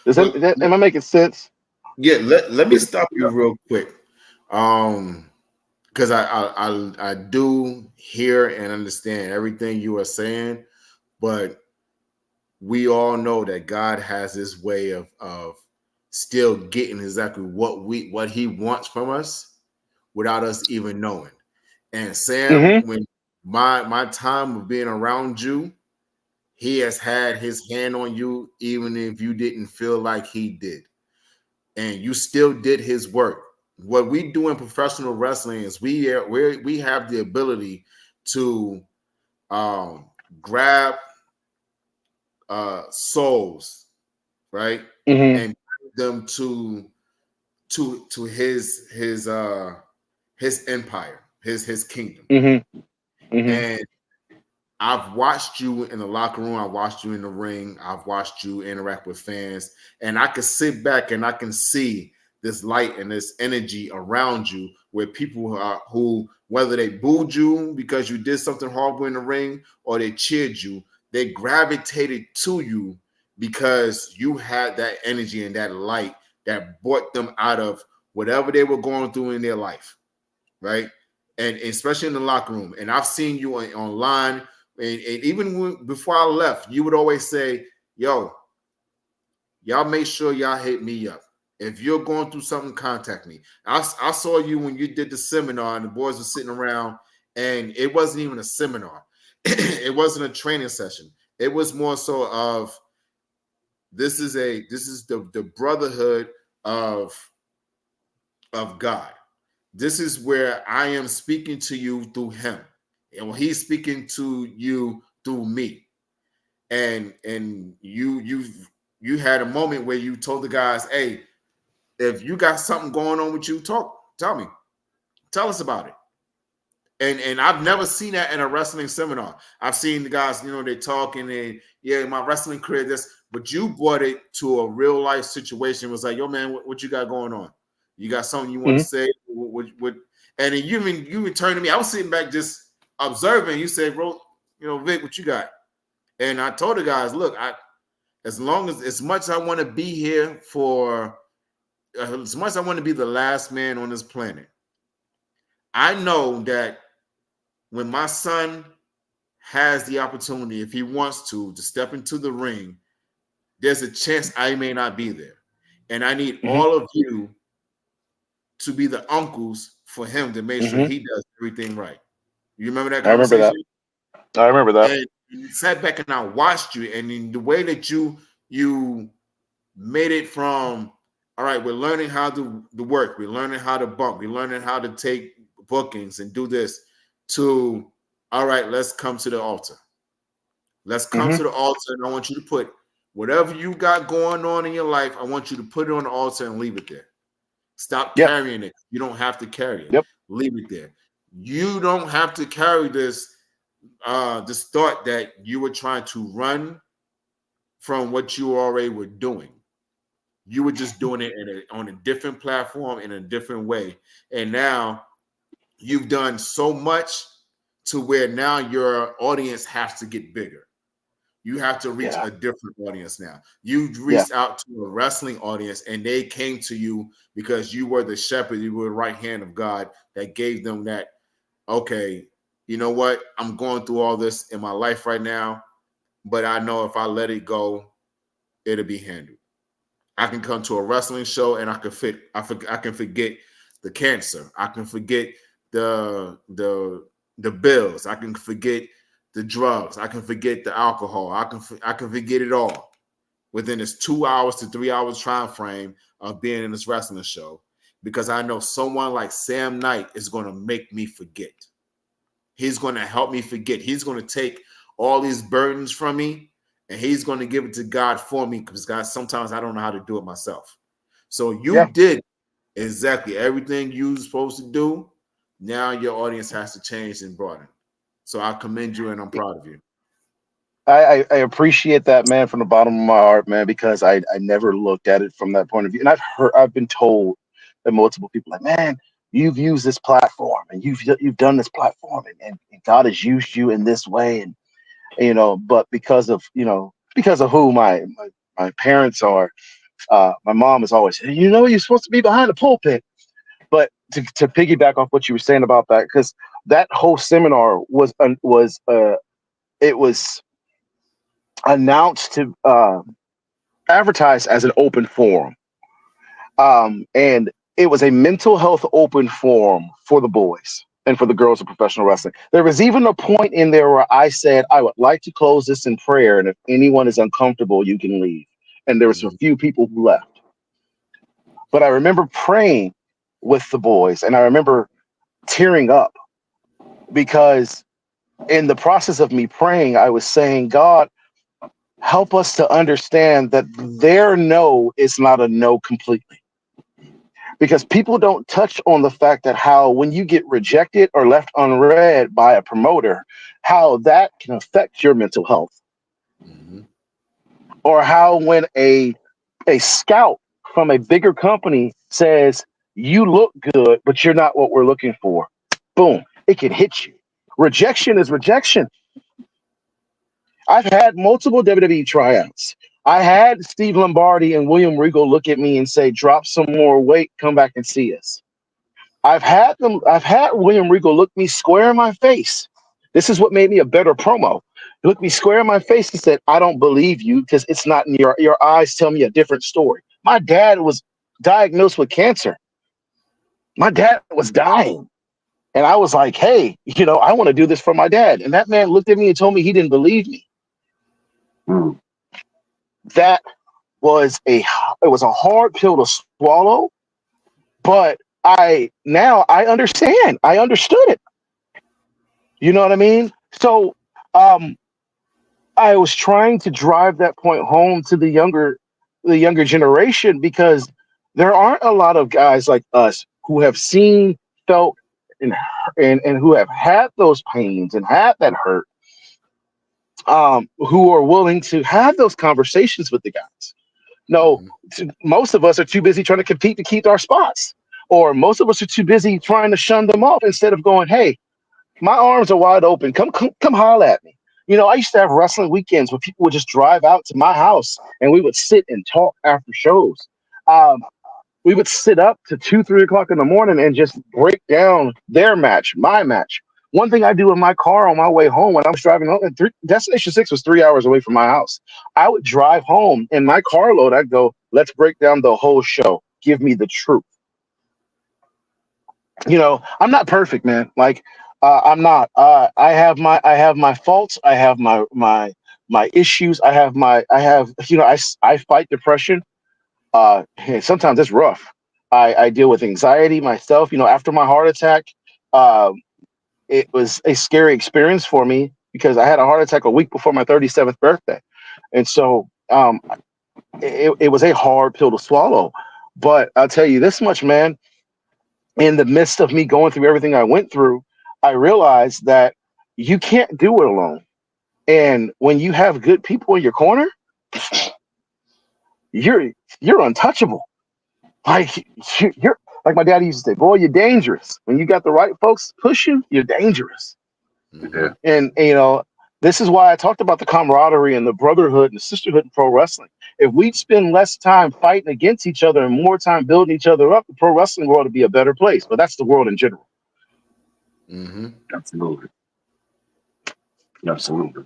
Am I making sense? Yeah, let me stop you real quick. Because I do hear and understand everything you are saying, but we all know that God has this way of still getting exactly what he wants from us without us even knowing. And Sam, when my time of being around you, he has had his hand on you, even if you didn't feel like he did. And you still did his work. What we do in professional wrestling is we have the ability to grab souls, right, and bring them to his empire, his kingdom. And I've watched you in the locker room. I've watched you in the ring. I've watched you interact with fans, and I can sit back and I can see this light and this energy around you, where people who, whether they booed you because you did something horrible in the ring or they cheered you, they gravitated to you because you had that energy and that light that brought them out of whatever they were going through in their life, right? And especially in the locker room. And I've seen you online. And even before I left, you would always say, yo, y'all make sure y'all hit me up. If you're going through something, contact me. I saw you when you did the seminar and the boys were sitting around, and it wasn't even a seminar. It wasn't a training session. It was more so of this is the brotherhood of God. This is where I am speaking to you through him. And when he's speaking to you through me, and you had a moment where you told the guys, hey, if you got something going on with you, tell me, tell us about it. And I've never seen that in a wrestling seminar. I've seen the guys, they talk and they, my wrestling career, this, but you brought it to a real life situation. It was like, yo, man, what you got going on? You got something you want to say? What? And then you returned to me. I was sitting back just observing. You said, bro, Vic, what you got? And I told the guys, look, as much as I want to be here as much as I want to be the last man on this planet, I know that when my son has the opportunity, if he wants to step into the ring, there's a chance I may not be there. And I need all of you to be the uncles for him to make sure he does everything right. You remember that conversation? I remember that. And you sat back and I watched you, and in the way that you made it from, all right, we're learning how to work, we're learning how to bump, we're learning how to take bookings and do this, to, all right, let's come to the altar. Let's come to the altar, and I want you to put whatever you got going on in your life, I want you to put it on the altar and leave it there. Stop carrying it. You don't have to carry it. Leave it there. You don't have to carry this thought that you were trying to run from what you already were doing. You were just doing it on a different platform in a different way. And now you've done so much to where now your audience has to get bigger. You have to reach a different audience now. You've reached out to a wrestling audience and they came to you because you were the shepherd, you were the right hand of God that gave them that, okay, you know what? I'm going through all this in my life right now, but I know if I let it go, it'll be handled. I can come to a wrestling show and I can forget the cancer. I can forget the bills. I can forget the drugs. I can forget the alcohol. I can forget it all within this 2 hours to 3 hours time frame of being in this wrestling show, because I know someone like Sam Knight is going to make me forget. He's going to help me forget. He's going to take all these burdens from me and he's going to give it to God for me, because God, sometimes I don't know how to do it myself. So you did exactly everything you were supposed to do. Now your audience has to change and broaden. So I commend you and I'm proud of you. I appreciate that, man, from the bottom of my heart, man, because I never looked at it from that point of view. And I've been told that multiple people like, man, you've used this platform and you've done this platform and God has used you in this way. And, you know, but because of who my parents are, my mom is always, you know, you're supposed to be behind the pulpit. But to piggyback off what you were saying about that, because that whole seminar was announced to advertised as an open forum, and it was a mental health open forum for the boys and for the girls of professional wrestling. There was even a point in there where I said I would like to close this in prayer, and if anyone is uncomfortable, you can leave. And there was a few people who left, but I remember praying with the boys, and I remember tearing up, because in the process of me praying, I was saying, God, help us to understand that their no is not a no completely. Because people don't touch on the fact that how when you get rejected or left unread by a promoter, how that can affect your mental health. Mm-hmm. Or how when a scout from a bigger company says, you look good, but you're not what we're looking for. Boom, it can hit you. Rejection is rejection. I've had multiple WWE tryouts. I had Steve Lombardi and William Regal look at me and say, drop some more weight, come back and see us. I've had William Regal look me square in my face. This is what made me a better promo. He looked me square in my face and said, I don't believe you because it's not in your eyes tell me a different story. My dad was diagnosed with cancer. My dad was dying. And I was like, hey, I want to do this for my dad. And that man looked at me and told me he didn't believe me. That was a hard pill to swallow, but I understand. I understood it. You know what I mean? So I was trying to drive that point home to the younger generation, because there aren't a lot of guys like us who have seen, felt, and who have had those pains and had that hurt, who are willing to have those conversations with the guys. No, most of us are too busy trying to compete to keep our spots, or most of us are too busy trying to shun them off instead of going, hey, my arms are wide open. Come holler at me. I used to have wrestling weekends where people would just drive out to my house and we would sit and talk after shows. We would sit up to 2-3 o'clock in the morning and just break down their match, my match. One thing I do in my car on my way home when I was driving home, Destination 6 was 3 hours away from my house. I would drive home in my carload. I'd go, let's break down the whole show. Give me the truth. I'm not perfect, man. Like, I'm not. I have my faults. I have my issues. I fight depression. Sometimes it's rough. I deal with anxiety myself. After my heart attack, it was a scary experience for me because I had a heart attack a week before my 37th birthday. And so it was a hard pill to swallow. But I'll tell you this much, man. in the midst of me going through everything I went through, I realized that you can't do it alone. And when you have good people in your corner, you're untouchable. Like you're like my daddy used to say, boy, you're dangerous. When you got the right folks push you, you're dangerous. Mhm. And this is why I talked about the camaraderie and the brotherhood and the sisterhood in pro wrestling. If we'd spend less time fighting against each other and more time building each other up, the pro wrestling world would be a better place. But that's the world in general. Mhm. Absolutely. Absolutely.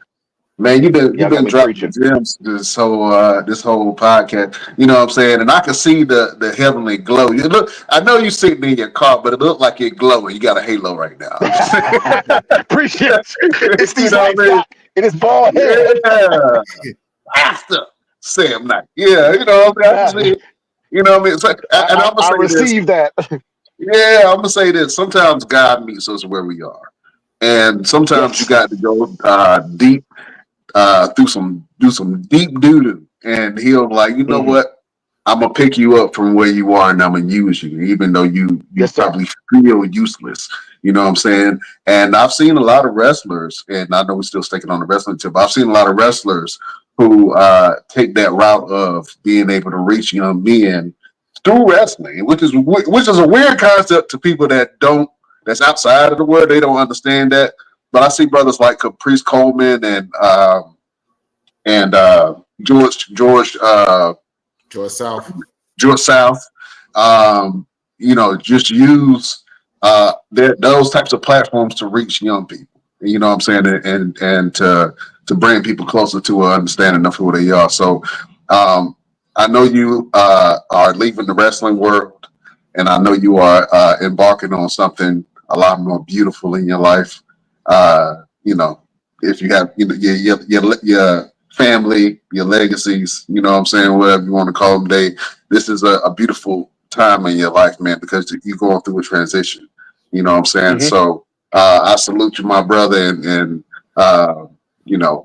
Man, you've Y'all got been me dropping preaching. gems this whole podcast. You know what I'm saying? And I can see the heavenly glow. You look, I know you sitting in your car, but it looked like you're glowing. You got a halo right now. I'm just saying. Appreciate it. It's You these know lights what I mean? got in his bald head. Yeah. Master Sam Knight. Yeah, you know what I'm saying? You know what I mean? It's like, and I'm gonna I say this. received that. Yeah, I'm gonna say this. Sometimes God meets us where we are, and sometimes you Yes. got to go deep through some deep doo doo, and he'll like, you know Hmm. what? I'm gonna pick you up from where you are, and I'm gonna use you, even though you Yes, sir. probably feel useless. You know what I'm saying? And I've seen a lot of wrestlers, and I know we're still sticking on the wrestling tip. But I've seen a lot of wrestlers who take that route of being able to reach young men through wrestling, which is a weird concept to people that's outside of the world. They don't understand that. But I see brothers like Caprice Coleman and George South. George South. Just use those types of platforms to reach young people. You know what I'm saying, and to bring people closer to an understanding of who they are. So I know you are leaving the wrestling world, and I know you are embarking on something a lot more beautiful in your life. You know, if you have your family, your legacies, you know what I'm saying, whatever you want to call them, this is a beautiful time in your life, man, because you're going through a transition. You know what I'm saying? Hmm. So I salute you, my brother, and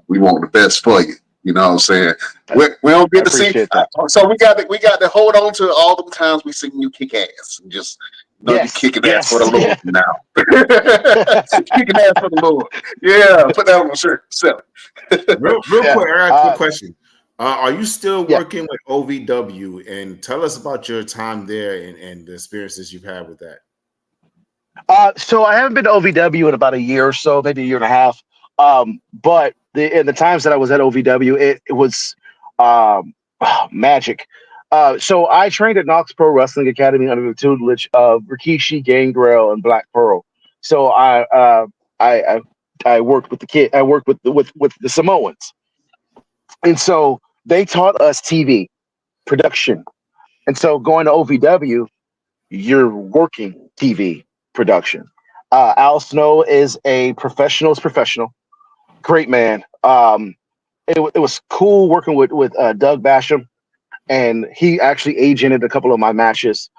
we want the best for you. You know what I'm saying? We don't I get to see, appreciate that. so we got to hold on to all the times we seen you kick ass. And just know you Yes. kicking ass for the Yes. Lord now. Kicking ass for the Lord. Yeah, put that on the shirt. Sell it. Real Yeah. quick, I got a quick question. Are you still Yeah. working with OVW? And tell us about your time there and the experiences you've had with that. So I haven't been to OVW in about a year or so, maybe a year and a half. But in the times that I was at OVW, it was magic. So I trained at Knox Pro Wrestling Academy under the tutelage of Rikishi, Gangrel, and Black Pearl. So I worked with the kid. I worked with the Samoans, and so they taught us TV production. And so going to OVW, you're working TV production. Al Snow is a professional. Is professional, great man. It was cool working with Doug Basham, and he actually agented a couple of my matches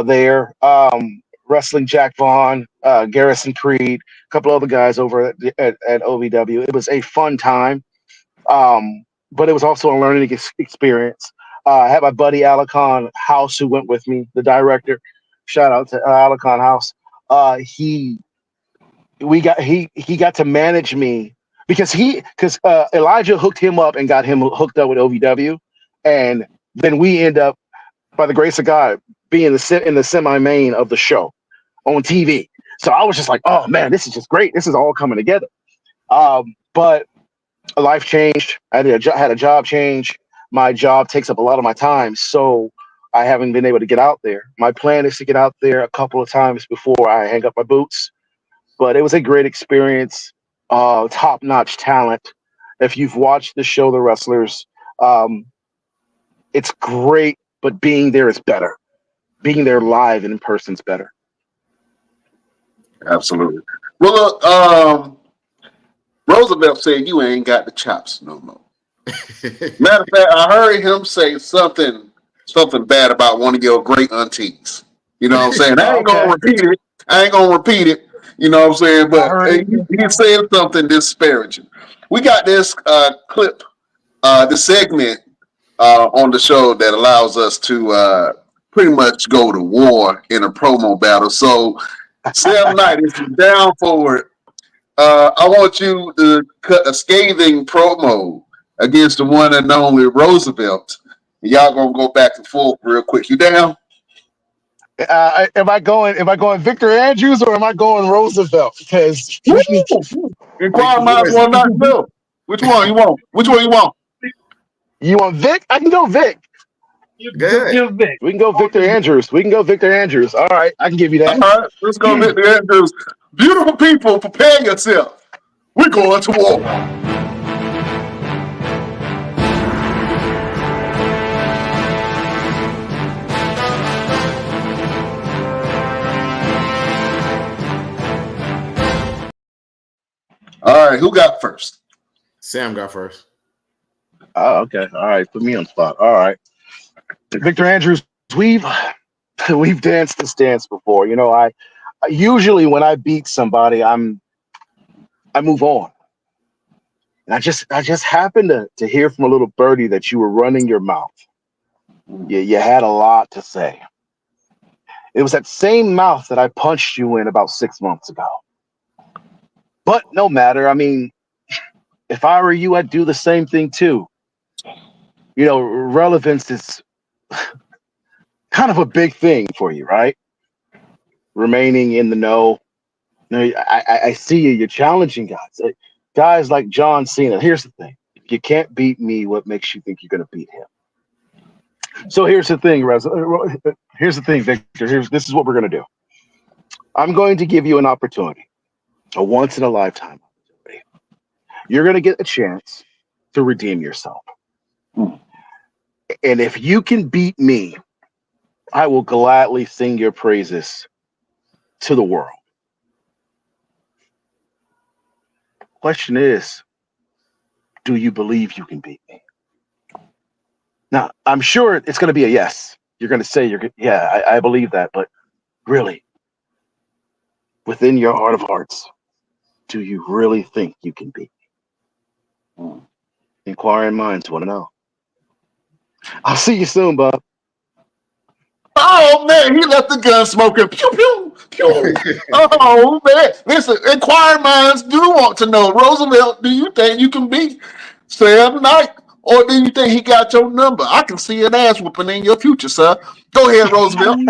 there. Wrestling Jack Vaughn, Garrison Creed, a couple other guys over at OVW. It was a fun time, but it was also a learning experience. I had my buddy Alakon House who went with me, the director. Shout out to Alakon House. He got to manage me because Elijah hooked him up and got him hooked up with OVW, and then we end up, by the grace of God, being in the semi main of the show on TV. So I was just like, oh man, this is just great. This is all coming together. But life changed. I had a job change. My job takes up a lot of my time, so I haven't been able to get out there. My plan is to get out there a couple of times before I hang up my boots. But it was a great experience. Top-notch talent. If you've watched the show, The Wrestlers, it's great, but being there is better. Being there live and in person is better. Absolutely. Well, look, Roosevelt said you ain't got the chops no more. Matter of fact, I heard him say something bad about one of your great aunties. You know what I'm saying? I ain't gonna repeat it. You know what I'm saying? I But heard he said something disparaging. We got this clip, this segment on the show that allows us to pretty much go to war in a promo battle. So, Sam Knight, if you're down for it, I want you to cut a scathing promo against the one and only Roosevelt. Y'all gonna go back and forth real quick. You down? Am I going Victor Andrews or am I going Roosevelt? Because Inquiring minds want not know. Which one you want? Which one you want? you want Vic? I can go Vic. Good. Give Vic. We can go Victor Andrews. All right, I can give you that. All right, let's go, Victor Andrews. Beautiful people, prepare yourself. We're going to war. All right, who got first? Sam got first. Oh, okay. All right, put me on the spot. All right, Victor Andrews. We've danced this dance before. You know, I usually when I beat somebody, I move on. And I just happened to hear from a little birdie that you were running your mouth. You had a lot to say. It was that same mouth that I punched you in about 6 months ago. But no matter. I mean, if I were you, I'd do the same thing too. You know, relevance is kind of a big thing for you, right? Remaining in the know. You know, I see you. You're challenging guys. Guys like John Cena. Here's the thing. If you can't beat me, what makes you think you're going to beat him? So here's the thing, Here's the thing, Victor. This is what we're going to do. I'm going to give you an opportunity, a once-in-a-lifetime opportunity. You're going to get a chance to redeem yourself. And if you can beat me, I will gladly sing your praises to the world. Question is, do you believe you can beat me? Now, I'm sure it's going to be a yes. You're going to say, I believe that. But really, within your heart of hearts, do you really think you can beat me? Inquiring minds want to know. I'll see you soon, Bob. Oh man, he left the gun smoking. Pew pew pew. Oh man, listen. Inquiring minds do want to know, Roosevelt. Do you think you can beat Sam Knight, or do you think he got your number? I can see an ass whooping in your future, sir. Go ahead, Roosevelt.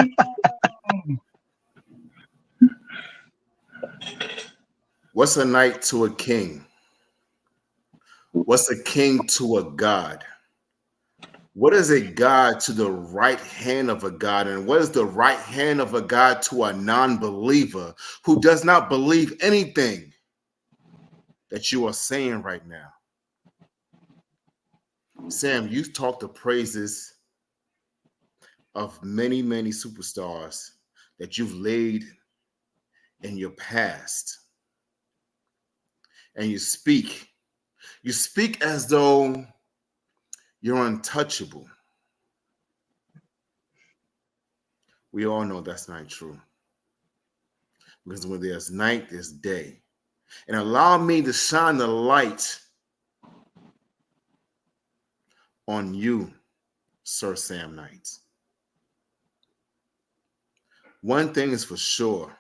What's a knight to a king? What's a king to a god? What is a god to the right hand of a god? And what is the right hand of a god to a non-believer who does not believe anything that you are saying right now? Sam, you've talked the praises of many, many superstars that you've laid in your past. And you speak as though you're untouchable. We all know that's not true. Because when there's night, there's day. And allow me to shine the light on you, Sir Sam Knight. One thing is for sure.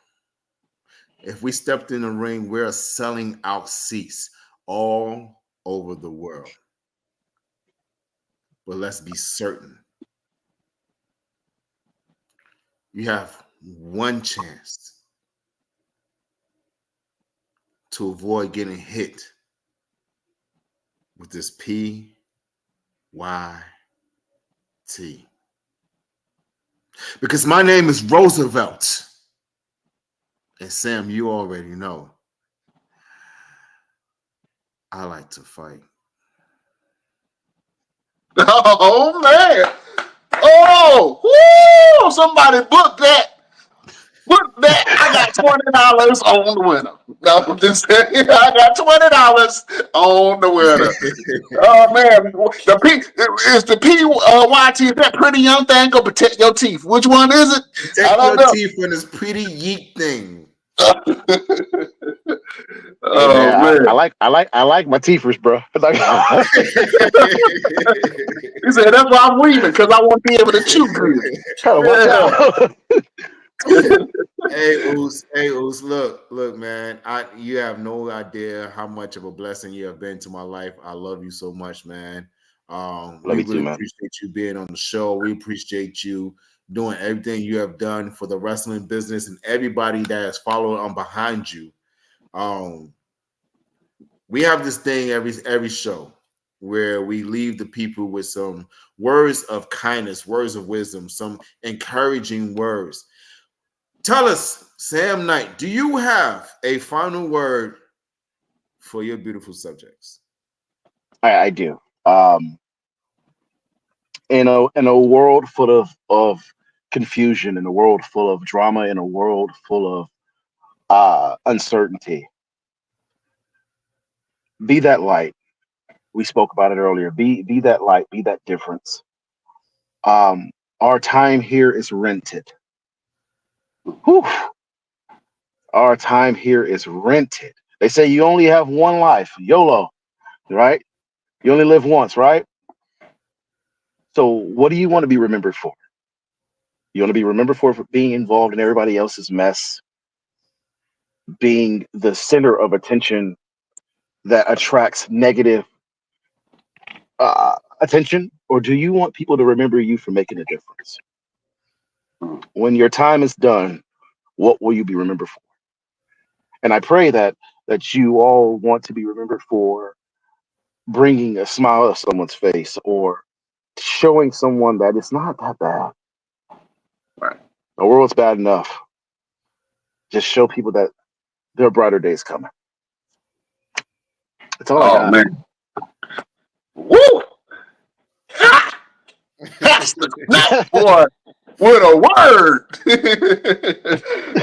If we stepped in the ring, we're selling out seats all over the world. But let's be certain. You have one chance to avoid getting hit with this PYT. Because my name is Roosevelt. And Sam, you already know. I like to fight. Oh man! Oh, woo! Somebody book that. Book that. I got $20 on the winner. No, I'm just saying, I got $20 on the winner. Oh man, the P is the PYT. Is that pretty young thing or protect your teeth? Which one is it? Protect your teeth from this pretty yeet thing. Oh man, man, I like my teethers, bro. He said, that's why I'm leaving, because I want to be able to chew good. Trying to watch out. Hey, Oos, look, man. You have no idea how much of a blessing you have been to my life. I love you so much, man. Love We you too, really man. appreciate you being on the show. We appreciate you doing everything you have done for the wrestling business and everybody that has followed on behind you. We have this thing every show where we leave the people with some words of kindness, words of wisdom, some encouraging words. Tell us, Sam Knight, do you have a final word for your beautiful subjects? I do. In a world full of confusion, in a world full of drama, in a world full of uncertainty, be that light. We spoke about it earlier. Be that light. Be that difference. Our time here is rented. Whew. Our time here is rented. They say you only have one life, YOLO, right? You only live once, right? So what do you want to be remembered for? You want to be remembered for being involved in everybody else's mess, being the center of attention that attracts negative attention, or do you want people to remember you for making a difference? When your time is done, what will you be remembered for? And I pray that you all want to be remembered for bringing a smile to someone's face or showing someone that it's not that bad. Right. The world's bad enough. Just show people that there are brighter days coming. That's all I got. Man. Woo! Ha! That's the snap, boy, with a word.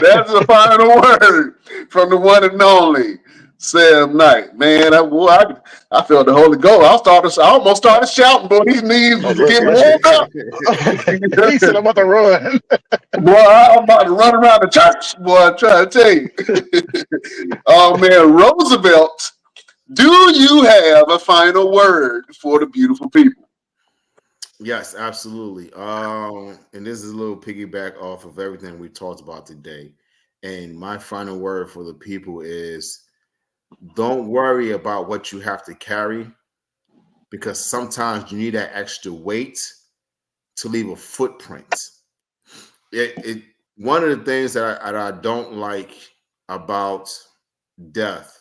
That's the final word from the one and only Sam Knight. Man, I felt the Holy Ghost. I almost started shouting, boy. These knees was getting warmed up. He said, I'm about to run. Boy, I'm about to run around the church, boy. I'm trying to tell you. Oh, man, Roosevelt, do you have a final word for the beautiful people? Yes, absolutely. And this is a little piggyback off of everything we talked about today. And my final word for the people is don't worry about what you have to carry, because sometimes you need that extra weight to leave a footprint. One of the things that I don't like about death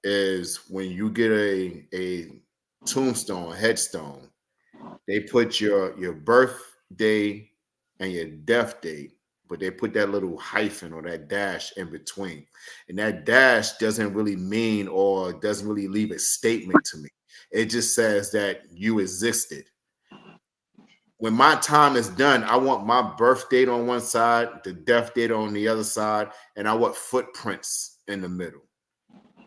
is when you get a tombstone, a headstone, they put your birthday and your death date, but they put that little hyphen or that dash in between. And that dash doesn't really mean or doesn't really leave a statement to me. It just says that you existed. When my time is done, I want my birth date on one side, the death date on the other side, and I want footprints in the middle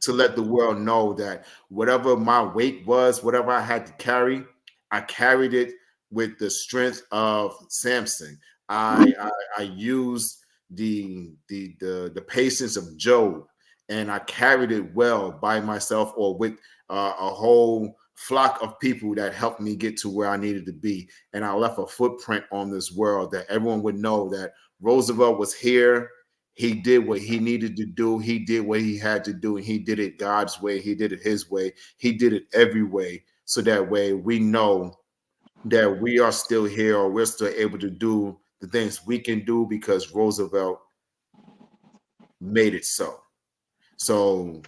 to let the world know that whatever my weight was, whatever I had to carry, I carried it with the strength of Samson. I used the patience of Job, and I carried it well by myself or with a whole flock of people that helped me get to where I needed to be. And I left a footprint on this world that everyone would know that Roosevelt was here. He did what he needed to do. He did what he had to do, and he did it God's way. He did it his way. He did it every way. So that way we know that we are still here, or we're still able to do the things we can do because Roosevelt made it so. So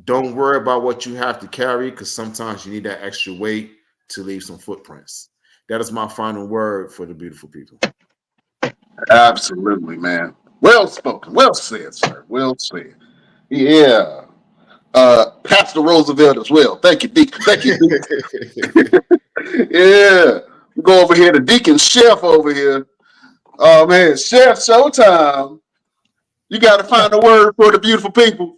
don't worry about what you have to carry, because sometimes you need that extra weight to leave some footprints. That is my final word for the beautiful people. Absolutely, man. Well spoken. Well said, sir. Well said. Yeah. Pastor Roosevelt as well. Thank you, Deacon. Thank you, Deacon. Yeah. We go over here to Deacon Chef over here. Oh, man. Chef, showtime. You got to find a word for the beautiful people.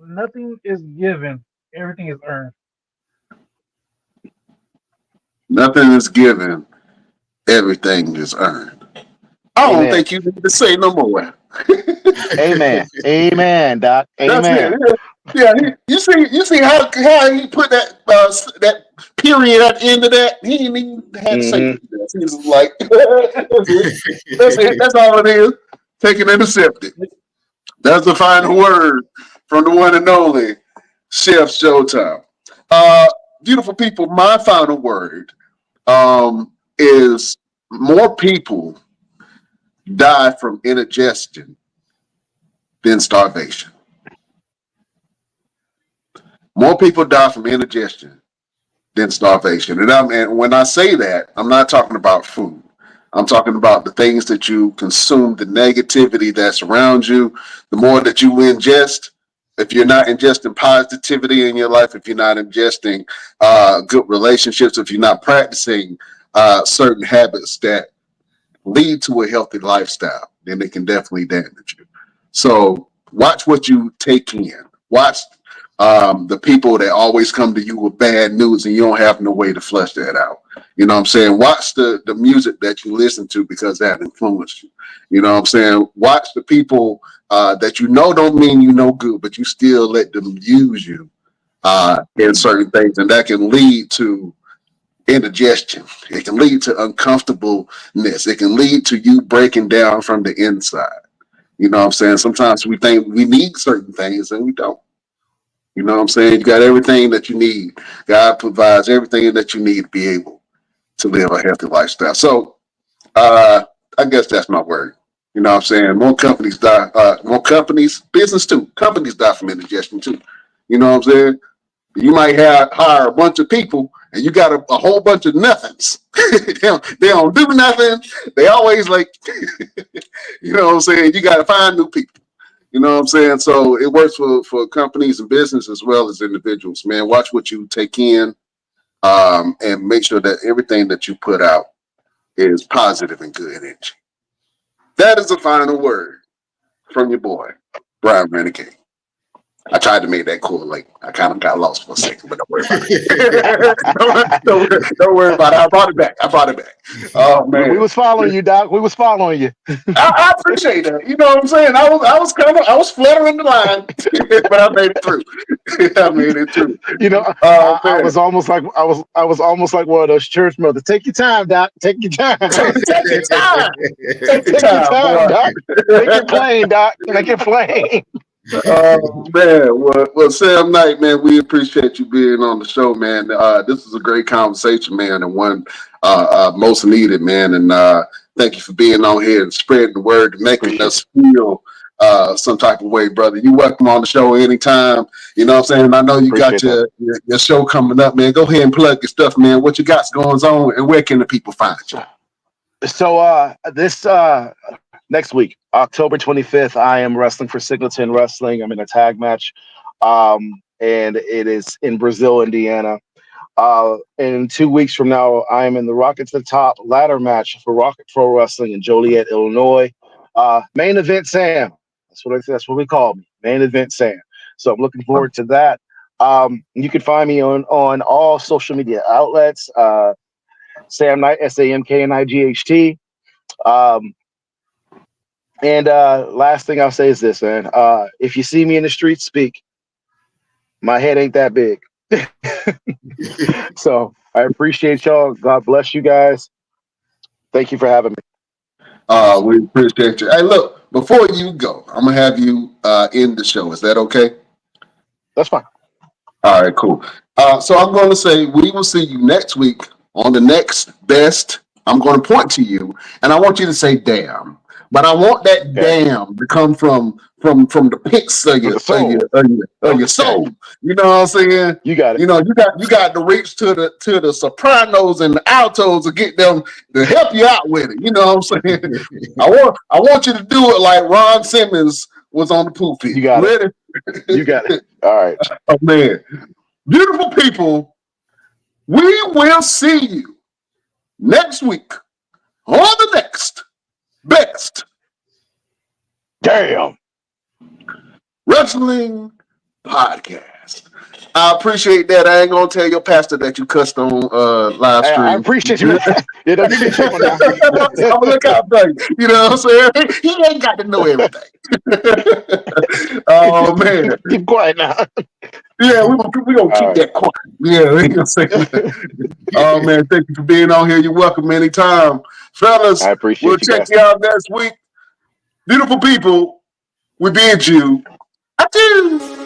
Nothing is given. Everything is earned. Nothing is given. Everything is earned. I don't Amen. think you need to say no more. Amen. Amen, Doc. That's it. Amen. Yeah, you see how he put that that period at the end of that. He didn't even have to say Hmm. that. He was like, that's it. That's it. That's all it is. Taken and accepted. That's the final word from the one and only Chef Showtime. Uh, Beautiful people, my final word is more people die from indigestion than starvation. More people die from indigestion than starvation. And when I say that, I'm not talking about food. I'm talking about the things that you consume, the negativity that's around you. The more that you ingest, if you're not ingesting positivity in your life, if you're not ingesting good relationships, if you're not practicing certain habits that lead to a healthy lifestyle, then it can definitely damage you. So watch what you take in. Watch the people that always come to you with bad news and you don't have no way to flush that out. You know what I'm saying? Watch the music that you listen to because that influenced you. You know what I'm saying? Watch the people that you know don't mean you no good, but you still let them use you in certain things. And that can lead to indigestion. It can lead to uncomfortableness. It can lead to you breaking down from the inside. You know what I'm saying? Sometimes we think we need certain things and we don't. You know what I'm saying? You got everything that you need. God provides everything that you need to be able to live a healthy lifestyle. So I guess that's my word. You know what I'm saying? More companies die, more companies, business too. Companies die from indigestion too. You know what I'm saying? You might hire a bunch of people and you got a whole bunch of nothings. they don't do nothing. They always like, you know what I'm saying? You got to find new people. You know what I'm saying? So it works for companies and business as well as individuals, man. Watch what you take in and make sure that everything that you put out is positive and good energy. That is the final word from your boy, Brian Renegade. I tried to make that cool. Like I kind of got lost for a second, but don't worry about it. Don't worry about it. I brought it back. Oh We man, was following you, Doc. We was following you. I appreciate that. You know what I'm saying? I was fluttering the line, but I made it through. I made it through. You know, Oh I man, was almost like I was almost like one of those church mothers. Take your time, Doc. Take your time. take your time. Take your Take your time, time, boy. Doc. Make it plain, Doc. Make it plain. Oh man, well, Sam Knight, man, we appreciate you being on the show, man. This is a great conversation, man, and one most needed, man. And thank you for being on here and spreading the word, and making Appreciate us feel some type of way, brother. You welcome on the show anytime. You know what I'm saying? I know you got Appreciate that. your show coming up, man. Go ahead and plug your stuff, man. What you got going on, and where can the people find you? So this next week, October 25th, I am wrestling for Singleton Wrestling. I'm in a tag match, and it is in Brazil, Indiana. And 2 weeks from now, I am in the Rocket to the Top ladder match for Rocket Pro Wrestling in Joliet, Illinois. Main event Sam. That's what we call me. Main event Sam. So I'm looking forward to that. You can find me on all social media outlets. Sam Knight, SAMKNIGHT. And last thing I'll say is this, man. If you see me in the street speak, my head ain't that big. So I appreciate y'all. God bless you guys. Thank you for having me. We appreciate you. Hey, look, before you go, I'm gonna have you end the show. Is that okay? That's fine. All right, cool. So I'm going to say we will see you next week on the next best. I'm going to point to you, and I want you to say "damn," but I want that Okay. "damn" to come from the pits of For your the soul. your soul. You know what I'm saying? You got it. You know, you got to reach to the sopranos and the altos to get them to help you out with it. You know what I'm saying? I want you to do it like Ron Simmons was on the pulpit. You got it. Ready? You got it. All right. Oh man. Beautiful people, we will see you next week on the next best Damn. wrestling Podcast. I appreciate that. I ain't gonna tell your pastor that you cussed on live stream. I appreciate you. Yeah, don't give me trouble now. I'm gonna look out for you. You know what I'm saying? He ain't got to know everything. Oh man. Keep quiet now. Yeah, we gonna keep that quiet. Yeah, we gonna say that. Oh man, thank you for being on here. You're welcome anytime. Fellas, I appreciate we'll you check guys. you out next week. Beautiful people, we bid you adieu.